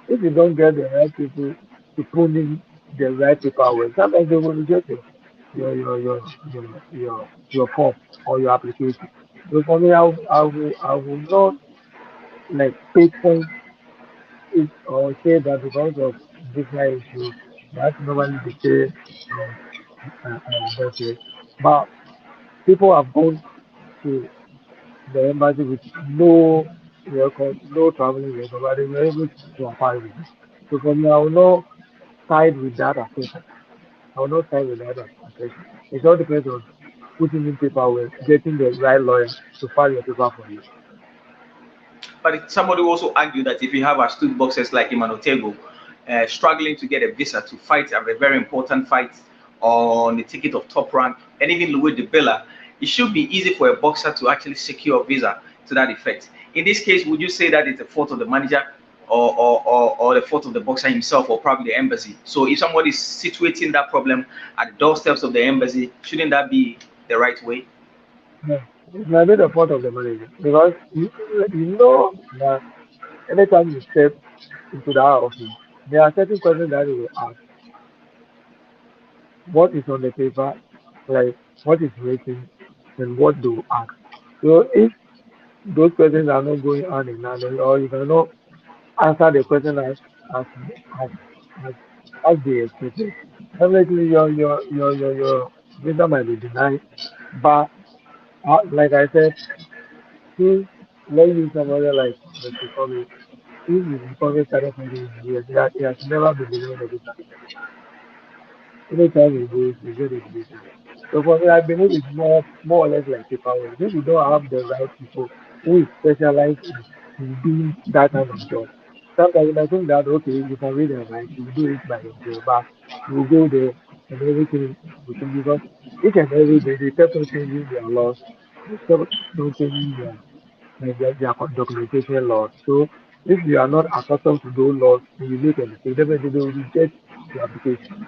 if you don't get the right people to put in the right paperwork, sometimes they will reject your your your your form or your application. So for me, I will not like pinpoint it or say that because of visa issue that normally they say that's it. But people have gone to the embassy with no record, no traveling record, but they were able to apply with it. So for me, I will not side with that assertion. I will not side with that assertion. It all depends on putting in paperwork, getting the right lawyer to file your paper for you. But somebody also argued that if you have astute boxers like Emmanuel Tego struggling to get a visa to fight a very important fight on the ticket of top rank, and even Louis de Bella, it should be easy for a boxer to actually secure a visa to that effect. In this case, would you say that it's the fault of the manager or the fault of the boxer himself or probably the embassy? So if somebody is situating that problem at the doorsteps of the embassy, shouldn't that be the right way? No, it might be the fault of the manager because you know that anytime you step into that office, there are certain questions that they will ask. What is on the paper, like what is written, and what they will ask. So if those questions are not going on in hand, or you cannot answer the question as as as, as they expected, definitely your visa might be denied. But like I said, since let's use somebody like Mr. Kobe, since Mr. Kobe started fighting in the US, he has never been denied a visa. Anytime he goes, he get his visa. So for me, I believe it's more or less like paperwork. If you don't have the right people who is specialized in doing that kind of job, sometimes you might think that okay, you can read and write, you will do it by yourself, but you will go there and everything will change because each and every day they kept on changing their laws, they kept on changing their documentation laws. So if you are not accustomed to those laws and you make a mistake, definitely they will reject your application.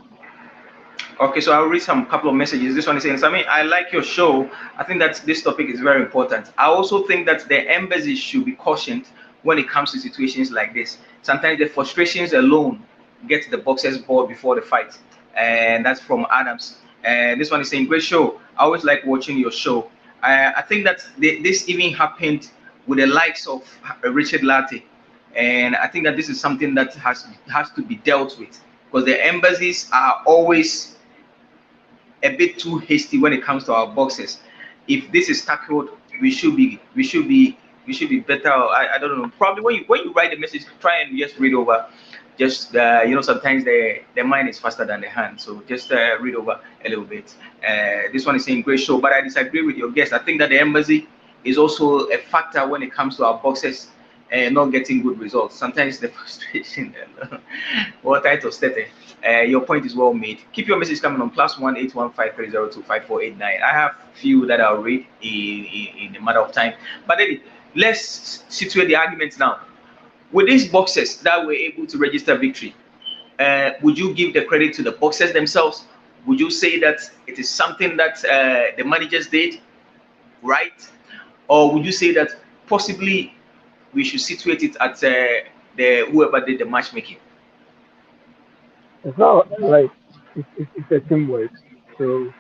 Okay, so I'll read some couple of messages. This one is saying, Sammy, I like your show. I think that this topic is very important. I also think that the embassy should be cautioned when it comes to situations like this. Sometimes the frustrations alone get the boxers bored before the fight. And that's from Adams. And this one is saying, great show. I always like watching your show. I think that this even happened with the likes of Richard Latte. And I think that this is something that has to be dealt with, because the embassies are always a bit too hasty when it comes to our boxers. If this is tackled, we should be better. I don't know. Probably when you write the message, try and just read over. Just sometimes the mind is faster than the hand, so just read over a little bit. This one is saying great show, but I disagree with your guest. I think that the embassy is also a factor when it comes to our boxers not getting good results. Sometimes the frustration. What title stated. Your point is well made. Keep your message coming on +1 815 302 5489. I have few that I'll read in a matter of time. But then let's situate the arguments now. With these boxers that were able to register victory, would you give the credit to the boxers themselves? Would you say that it is something that the managers did right? Or would you say that possibly we should situate it at the whoever did the matchmaking? It's not like it's a teamwork. So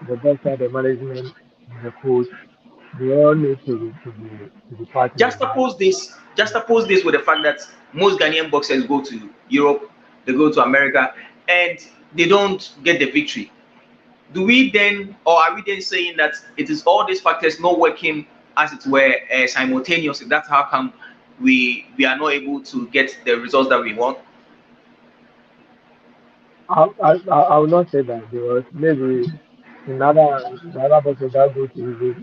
the doctor, the management, the coach, they all need to be part of that. Just suppose this with the fact that most Ghanaian boxers go to Europe, they go to America, and they don't get the victory. Do we then, or are we then saying that it is all these factors not working as it were simultaneously? That's how come we are not able to get the results that we want? I will not say that, because maybe another the other person that goes to Egypt,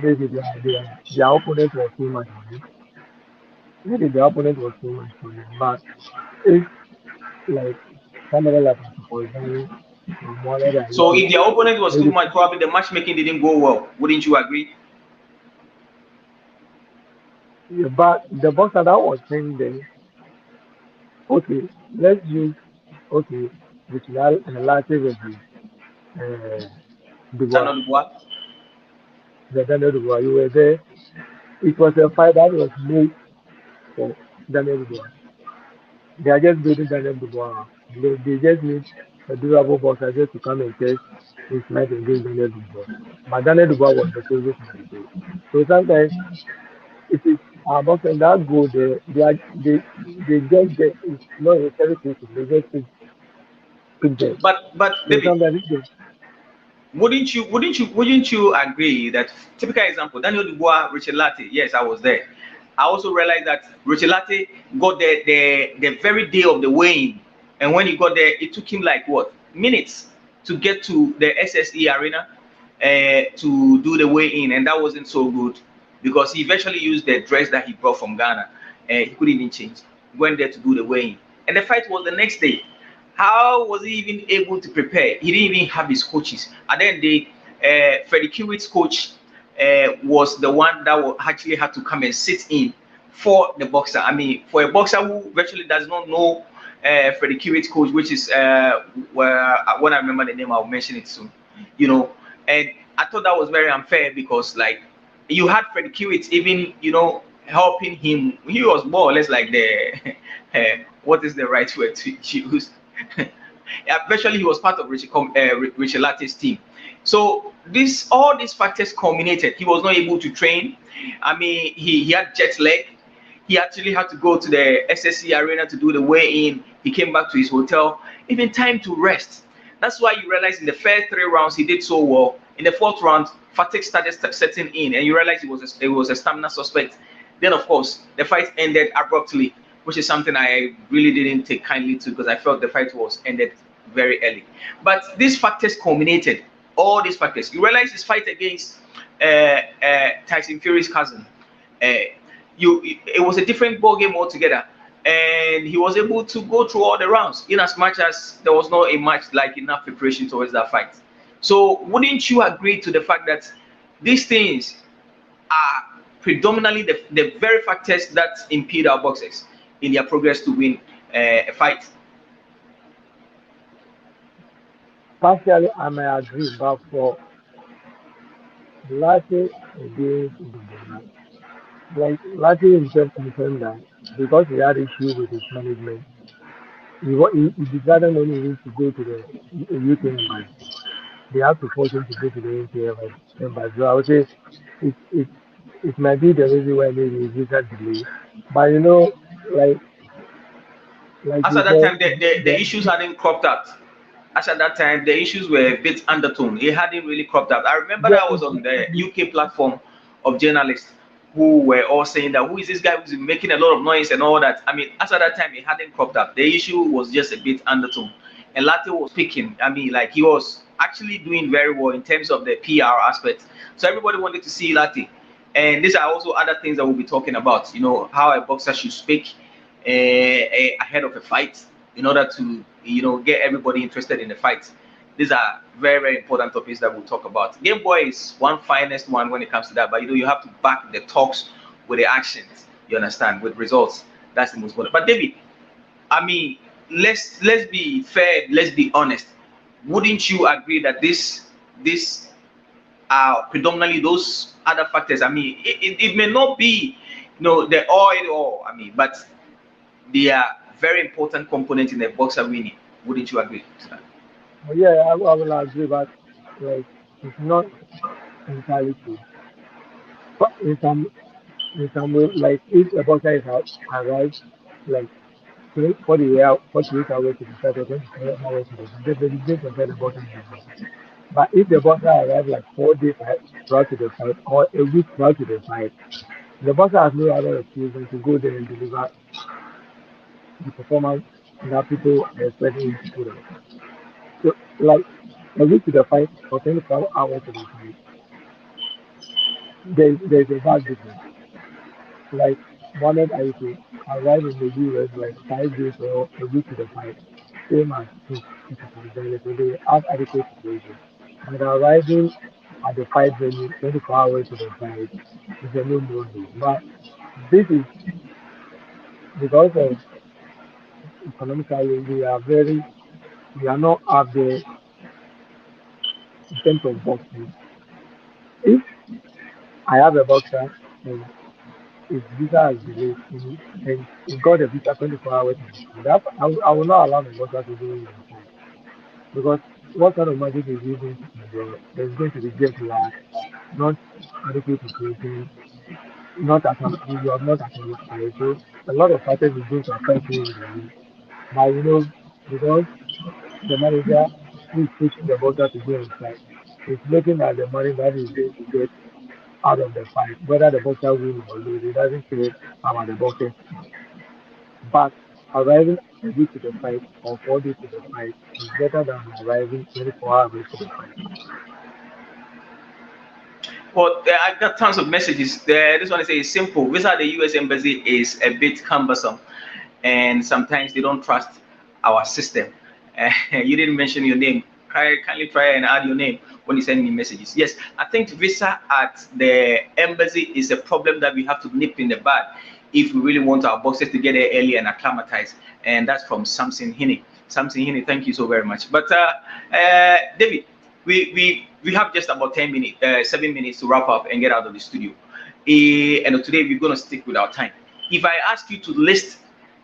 maybe their opponent was too much for him. Maybe the opponent was too much for him. But if like somebody like Ofosuhene or Mohammed So Ali, if the opponent was too maybe much, probably the matchmaking didn't go well. Wouldn't you agree? yeah, but the boxer that was saying there, okay, let's use okay, the Latte versus uh, Dubois, Daniel Dubois. the Daniel Dubois. You were there. It was a fight that was made for Daniel Dubois. They are just building Daniel Dubois. They just need a durable boxer just to come and test his might against Daniel Dubois. But Daniel Dubois was the favorite for the day. So sometimes it is our boxers that go there, they just get it's not necessarily people, they just pick them. But So David, sometimes it's just, wouldn't you agree that typical example, Daniel Dubois, Richard Latte? Yes, I was there. I also realized that Richard Latte got there the very day of the weigh-in, and when he got there, it took him like what minutes to get to the SSE arena to do the weigh-in, and that wasn't so good because he eventually used the dress that he brought from Ghana, and he couldn't even change. He went there to do the weigh-in, and the fight was the next day. How was he even able to prepare? He didn't even have his coaches. And then Freddie Kiewit's coach was the one that actually had to come and sit in for the boxer. I mean, for a boxer who virtually does not know Freddie Kiewit's coach, which is when I remember the name, I'll mention it soon. And I thought that was very unfair because like you had Freddie Kiewit even helping him. He was more or less like the what is the right word to use? Eventually, he was part of Richard Latte's team. So all these factors culminated. He was not able to train. I mean, he had jet lag. He actually had to go to the SSC arena to do the weigh-in. He came back to his hotel. Even time to rest. That's why you realize in the first 3 rounds he did so well. In the 4th round, fatigue started setting in, and you realize it was a stamina suspect. Then, of course, the fight ended abruptly, which is something I really didn't take kindly to because I felt the fight was ended very early. But these factors culminated. All these factors. You realize his fight against Tyson Fury's cousin. It was a different ball game altogether, and he was able to go through all the rounds in as much as there was not enough preparation towards that fight. So wouldn't you agree to the fact that these things are predominantly the very factors that impede our boxers in their progress to win a fight? partially I may agree, but for Latte against Dubois, like Latin himself confirmed that because he had issue with his management, he decided when he needs to go to the UK embassy. They have to force him to go to the UK embassy. So I would say it, it, it might be the reason why maybe his visa delay. But like like As you at that said, time, the issues hadn't cropped out. As at that time, the issues were a bit undertone. It hadn't really cropped out. I remember yeah, that I was on the UK platform of journalists who were all saying that who is this guy who's making a lot of noise and all that. I mean, as at that time, it hadn't cropped up. The issue was just a bit undertone. And Latte was speaking. I mean, like he was actually doing very well in terms of the PR aspect. So everybody wanted to see Latte. And these are also other things that we'll be talking about. You know, how a boxer should speak ahead of a fight in order to get everybody interested in the fight. These are very, very important topics that we'll talk about. Game Boy is one finest one when it comes to that, but you have to back the talks with the actions. You understand, with results. That's the most important. But David, I mean, let's be fair, let's be honest. Wouldn't you agree that this are predominantly those other factors? I mean, it may not be the all. I mean, but they are very important component in the boxer winning. Wouldn't you agree to that? yeah, I will agree, but like it's not entirely true. But in some way, like if a boxer is out, arrives like 48 hours to the fight or 24 hours to the fight, then the game consider the boxer is out. But if the boxer arrives like 4 days prior to the fight or a week prior to the fight, the boxer has no other excuse than to go there and deliver the performance that people are expecting him to put out. So, like a week to the fight or 24 hours to the fight, there's a vast difference. Like Mohammed Ayikwei arrived in the US like 5 days or a week to the fight, same as Octopus and Dzanie, so they have adequate preparation. But arriving at the fight venue 24 hours to the fight is a no-no. But this is because of economically we are not up there in terms of boxing. If I have a boxer and his visa has delayed and he got a visa 24 hours to the fight, I will not allow the boxer to go in the fight because what kind of magic is he going to enjoy? There's going to be jet lag, not adequate preparation, not at you are not acclimatized. So a lot of factors is going to affect you in the ring. But because the manager who is pushing the boxer to go inside is looking at the money that he's going to get out of the fight, whether the boxer wins or lose, he doesn't care about the boxer's score. But arriving a week to the fight or 4 days to the fight is better than arriving 24 hours to the fight. Well, I got tons of messages there. This one is it's simple. Visa at the US embassy is a bit cumbersome, and sometimes they don't trust our system. You didn't mention your name. Kindly try and add your name when you send me messages. Yes, I think visa at the embassy is a problem that we have to nip in the bud if we really want our boxers to get there early and acclimatize. And that's from Samson Hine. Samson Hine, thank you so very much. But David, we have just about 10 minutes, 7 minutes to wrap up and get out of the studio. And today we're going to stick with our time. If I ask you to list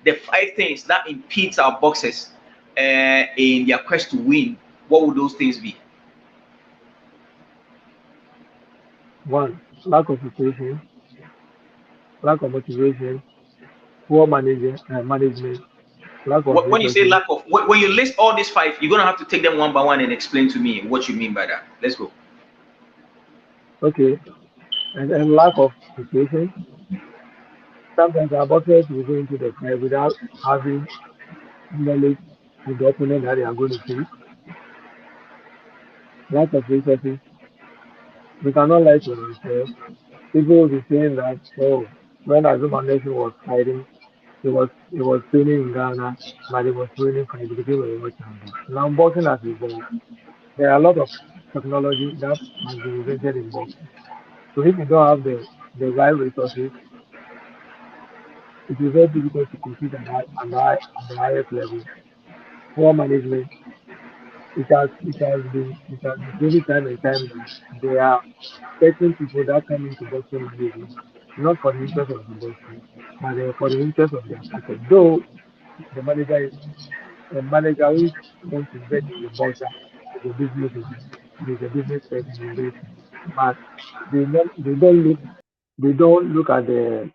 the 5 things that impedes our boxers in their quest to win, what would those things be? One, lack of preparation, lack of motivation, poor management, lack of When you say resources. lack of, when you list all these 5, you're going to have to take them one by one and explain to me what you mean by that. Let's go. Okay, and lack of preparation. Sometimes our boxers will go into the fight without having knowledge of the opponent that they are going to face. Lack of resources. We cannot lie to ourselves. People will be saying that, oh, when Azuma Nation was fighting, it was training in Ghana, but it was training for the became a world champion. Now boxing has evolved. There are a lot of technology that has been invented in boxing. So if you don't have the right resources, it is very difficult to compete at the highest level. Poor management, it has been proven time and time that there are certain people that come into boxing management. not for the interest of the boxer, but for the interest of their pocket. Though the manager who wants to invest in the boxer is a businessman, he's a business person in this, but they don't look at the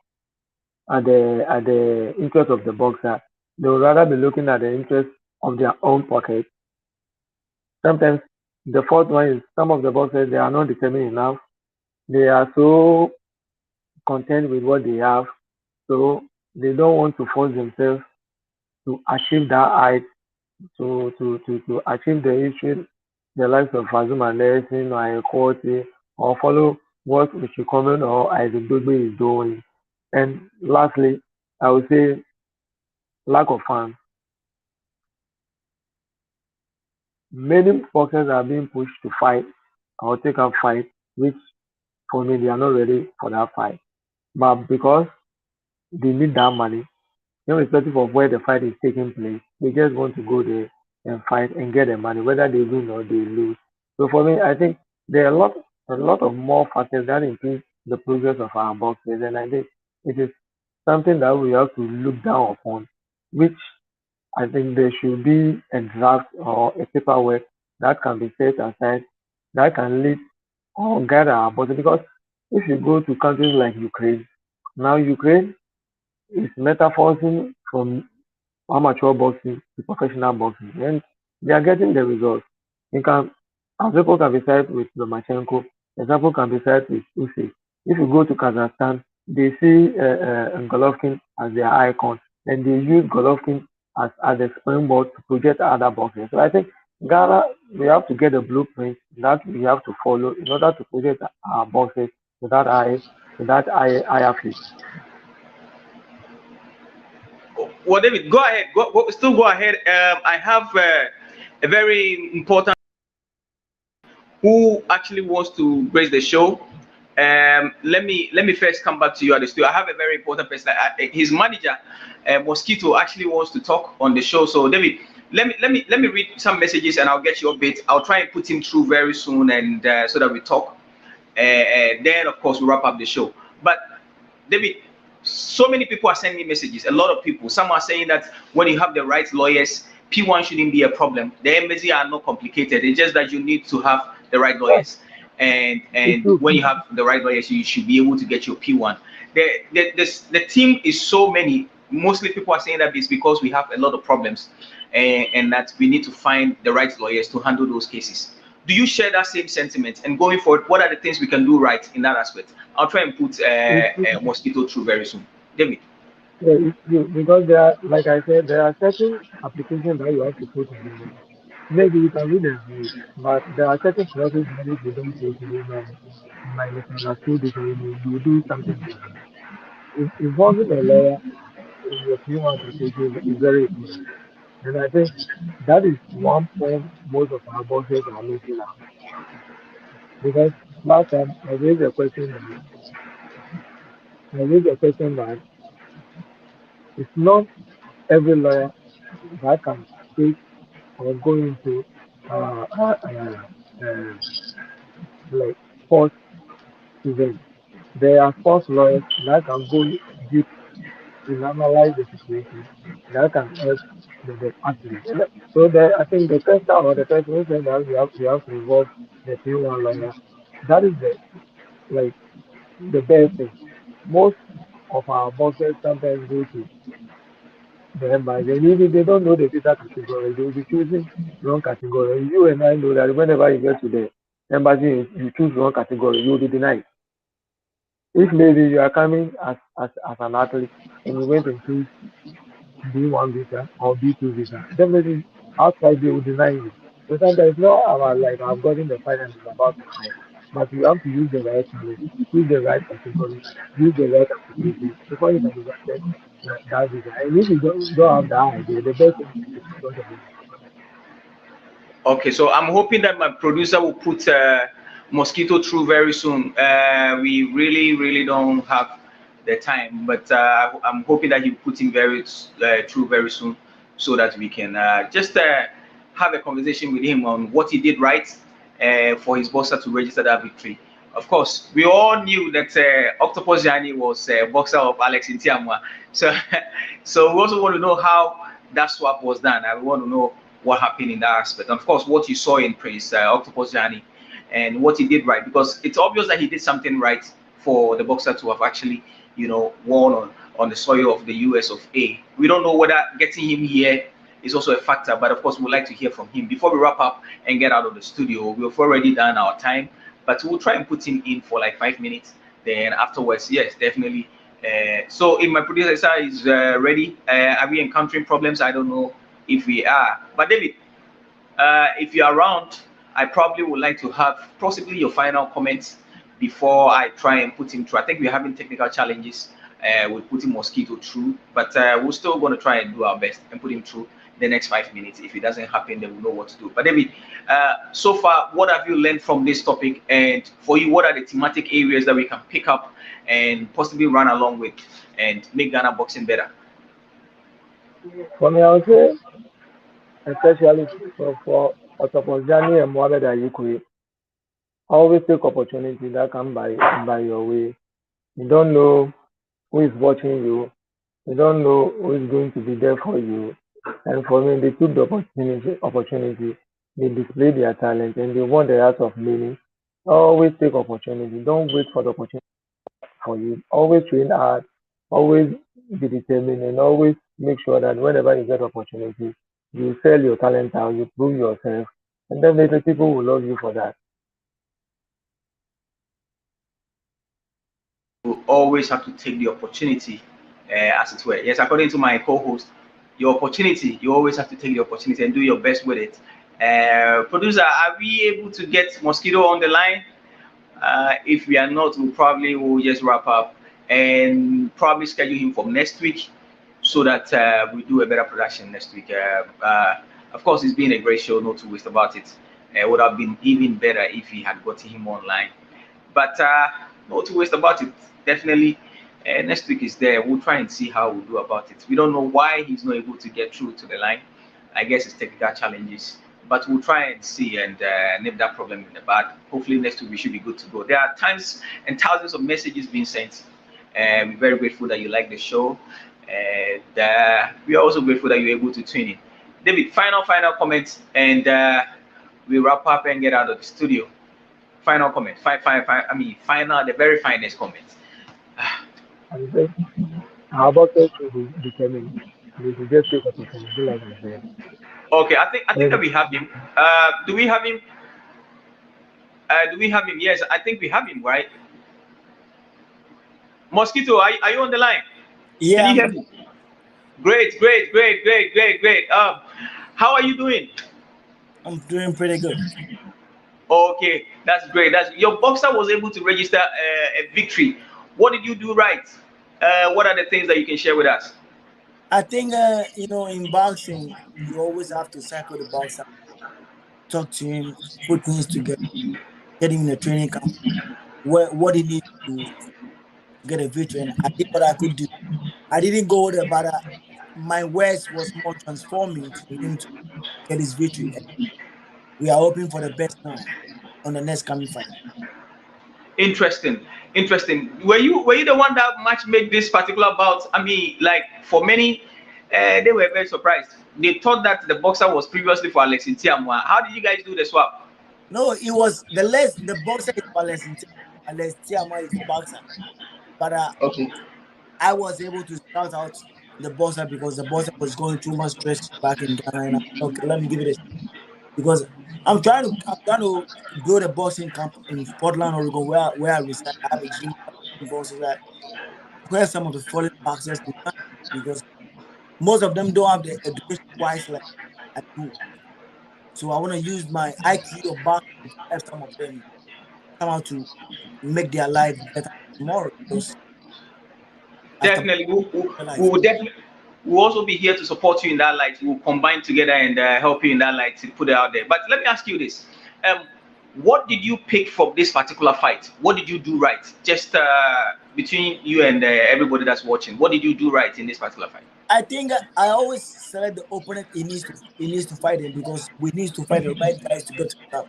interest of the boxer. They would rather be looking at the interest of their own pocket. Sometimes the fourth one is some of the boxers they are not determined enough. They are so content with what they have, so they don't want to force themselves to achieve that height, to achieve the issue, the likes of Fazuma Nelson or Ayikwei or follow what Uchikomon or Ayikwei is doing. And lastly, I would say lack of fans. Many boxers are being pushed to fight or take up fight, which for me they are not ready for that fight. But because they need that money, irrespective of where the fight is taking place, they just want to go there and fight and get the money, whether they win or they lose. So for me, I think there are a lot of more factors that increase the progress of our boxers, and I think it is something that we have to look down upon, which I think there should be a draft or a paperwork that can be set aside that can lead or guide our boxers. Because if you go to countries like Ukraine, now Ukraine is metaphosing from amateur boxing to professional boxing, and they are getting the results. You can example can be said with Lomachenko, example can be said with Usyk. If you go to Kazakhstan, they see Golovkin as their icon, and they use Golovkin as a springboard to project other boxers. So I think Ghana, we have to get a blueprint that we have to follow in order to project our boxers to that higher field. Well, David, go ahead. Still go ahead. I have a very important who actually wants to grace the show. Let me first come back to you at the studio. I have a very important person. His manager, Mosquito, actually wants to talk on the show. So David, let me read some messages and I'll get you updates. I'll try and put him through very soon, and so that we talk. Then of course we wrap up the show. But David, so many people are sending me messages. A lot of people. Some are saying that when you have the right lawyers, P1 shouldn't be a problem. The embassy are not complicated. It's just that you need to have the right lawyers. And when you have the right lawyers, you should be able to get your P1. The team is so many. Mostly people are saying that it's because we have a lot of problems, and that we need to find the right lawyers to handle those cases. Do you share that same sentiment? And going forward, what are the things we can do right in that aspect? I'll try and put Mosquito through very soon. David. Yeah, because there are, like I said, there are certain applications that you have to put in the maybe you can read and read, but there are certain processes that if you don't put in, you might misunderstood it or you do something different. Involving a lawyer in your P1 application is very important. And I think that is one point most of our bosses are missing out. Because last time I raised a question that it's not every lawyer that can take or go into uh, uh, uh, uh, like sports events. There are sports lawyers that can go deep and analyze the situation that can help the athlete. So I think the tester or the person who said that we have to involve the P1 lawyer. That is like the best thing. Most of our bosses sometimes go to the embassy, and even they don't know the data category, they will be choosing wrong category. You and I know that whenever you get to the embassy, you choose wrong category, you will be denied. If maybe you are coming as an athlete and you went and choose B1 visa or B2 visa, definitely outside they will deny you. So sometimes it's not about like I've gotten the fight and I'm about to fight, but you have to use the right knowledge, use the right category, use the right application before you can be granted that visa. And if you don't have that idea, the best thing is to don't have it. Okay, so I'm hoping that my producer will put Mosquito through very soon. We really don't have the time, but I'm hoping that he'll put him through very soon, so that we can just have a conversation with him on what he did right for his boxer to register that victory. of course, we all knew that Octopus Dzanie was a boxer of Alex Ntiamwa. So, so we also want to know how that swap was done. I want to know what happened in that aspect. And of course, what you saw in Prince Octopus Dzanie and what he did right, because it's obvious that he did something right for the boxer to have actually, won on the soil of the US of A. We don't know whether getting him here is also a factor, but of course, we'd like to hear from him. Before we wrap up and get out of the studio, we've already done our time, but we'll try and put him in for like 5 minutes. Then afterwards, yes, definitely. So if my producer is ready, are we encountering problems? I don't know if we are. But David, if you're around, I probably would like to have possibly your final comments before I try and put him through. I think we're having technical challenges with putting Mosquito through, but we're still going to try and do our best and put him through the next 5 minutes. If it doesn't happen, then we'll know what to do. But David, so far, what have you learned from this topic? And for you, what are the thematic areas that we can pick up and possibly run along with and make Ghana boxing better? For me, I would say, especially for Octopus Dzanie and Mohammed Ayikwei, always take opportunity that come by your way. You don't know who is watching you. You don't know who is going to be there for you. And for me, they took the opportunity. They displayed their talent and they won the hearts of many. Always take opportunity. Don't wait for the opportunity for you. Always train hard. Always be determined and always make sure that whenever you get opportunity, you sell your talent out, you prove yourself, and definitely people will love you for that. You always have to take the opportunity, as it were. Yes, according to my co-host, your opportunity, you always have to take the opportunity and do your best with it. Producer, are we able to get Mosquito on the line? If we are not, will just wrap up and probably schedule him for next week so that we do a better production next week. Of course, it's been a great show, no two ways about it. It would have been even better if we had gotten him online. But no two ways about it. Definitely, next week is there. We'll try and see how we'll do about it. We don't know why he's not able to get through to the line. I guess it's technical challenges. But we'll try and see and nip that problem in the bud. Hopefully next week we should be good to go. There are tons and thousands of messages being sent. We're very grateful that you like the show. And we are also grateful that you're able to tune in. David, final comments, and we wrap up and get out of the studio. Final comment. Final, the very finest comments. And then, how about us to be determined? We should just take opportunity like I said. Okay, I think that we have him. Do we have him? Yes, I think we have him, right? Mosquito, are you on the line? Yeah. Can you hear me? Great. How are you doing? I'm doing pretty good. Okay, that's great. Your boxer was able to register a victory. What did you do right? What are the things that you can share with us? I think in boxing, you always have to cycle the boxer, talk to him, put things together, get him in a training camp, what he needs to get a victory. And I did what I could do. I didn't go there, but my words was more transforming for him to get his victory. And we are hoping for the best now on the next coming fight. Interesting. Were you the one that match made this particular bout? I mean, like for many, they were very surprised. They thought that the boxer was previously for Alex Ntiamwa. How did you guys do the swap? No, it was the boxer is for Alex Ntiamwa is for boxer. But okay, I was able to scout out the boxer because the boxer was going through much stress back in Ghana. And okay, let me give it a shot. Because I'm trying to build a boxing camp in Portland, Oregon, where I reside. I have a gym where some of the foreign boxers in Ghana, because most of them don't have the education wise like I do. So I want to use my IQ of boxing to help some of them come out to make their life better tomorrow. Because definitely, we'll also be here to support you in that light. We'll combine together and help you in that light to put it out there. But let me ask you this. What did you pick for this particular fight? What did you do right? Just between you and everybody that's watching, what did you do right in this particular fight? I think I always select the opponent he needs to fight him, because we need to fight the right guys to get to the top.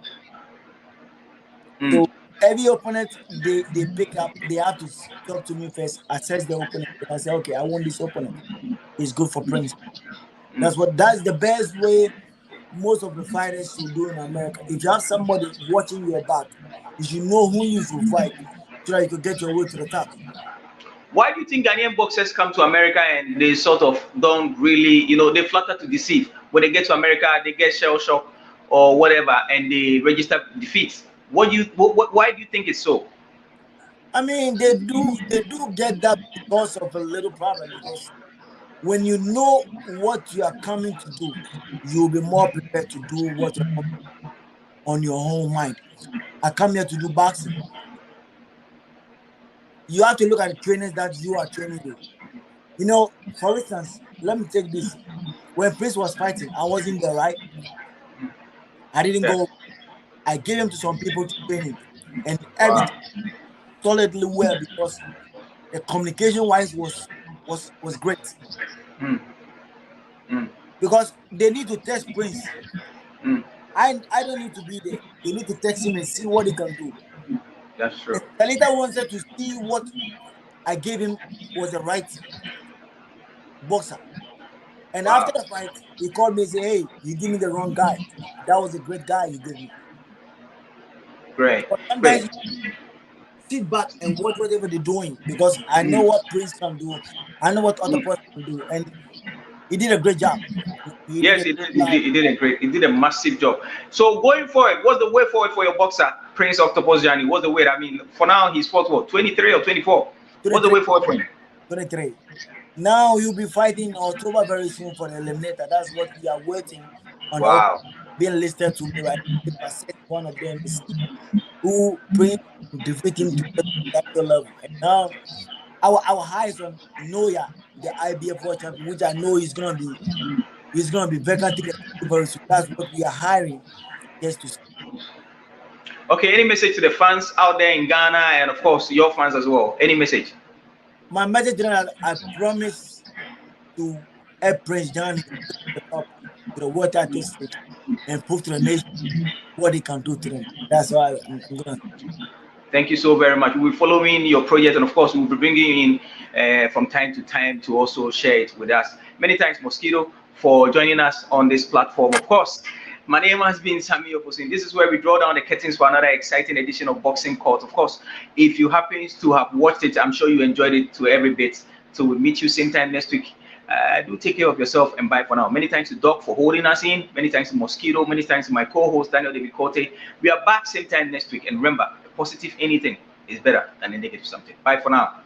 So every opponent they pick up, they have to talk to me first, assess the opponent, and I say, okay, I want this opponent. It's good for Prince. That's the best way most of the fighters should do in America. If you have somebody watching your back, you should know who you should fight so that you could get your way to the top. Why do you think Ghanaian boxers come to America and they sort of don't really, they flutter to deceive? When they get to America, they get shell shock or whatever, and they register defeats. Why do you think it's so? I mean, they do get that because of a little problem. Because when you know what you are coming to do, you'll be more prepared to do what you're on your own mind. I come here to do boxing. You have to look at the trainers that you are training with. For instance, let me take this. When Prince was fighting, I wasn't there, right? I didn't go. I gave him to some people to train him, and everything solidly well because the communication wise was great. Because they need to test Prince. I don't need to be there. They need to text him and see what he can do. That's true. The leader wanted to see what I gave him was the right boxer. And after the fight, he called me and said, hey, you give me the wrong guy. That was a great guy you gave me. Great. But sometimes you sit back and watch whatever they're doing because I know what Prince can do. I know what other person can do. And he did a great job. He did a massive job. So going forward, what's the way forward for your boxer, Prince Octopus Dzanie? What's the way? I mean, for now, he's fought what, 23 or 24? What's the way forward for him? 23. Now he'll be fighting in October very soon for the eliminator. That's what we are waiting on. Wow. Being listed to me right now. One of them is who Prince defeating to that level. And now our eyes on Noya, the IBF world champion, which I know is gonna be vacant very soon. That's what we are hiring just to see. Okay, any message to the fans out there in Ghana and of course your fans as well? Any message? My message is I promise to help Prince Dzanie to the world title stage and prove to the nation what he can do to them. That's why I'm gonna. Thank you so very much. We'll be following your project, and of course, we'll be bringing you in from time to time to also share it with us. Many thanks, Mosquito, for joining us on this platform. Of course, my name has been Sammy Ofosuhene. This is where we draw down the curtains for another exciting edition of Boxing Court. Of course, if you happen to have watched it, I'm sure you enjoyed it to every bit. So we'll meet you same time next week. Do take care of yourself and bye for now. Many thanks to Doc for holding us in. Many thanks to Mosquito. Many thanks to my co-host Daniel David Cote. We are back same time next week. And remember, a positive anything is better than a negative something. Bye for now.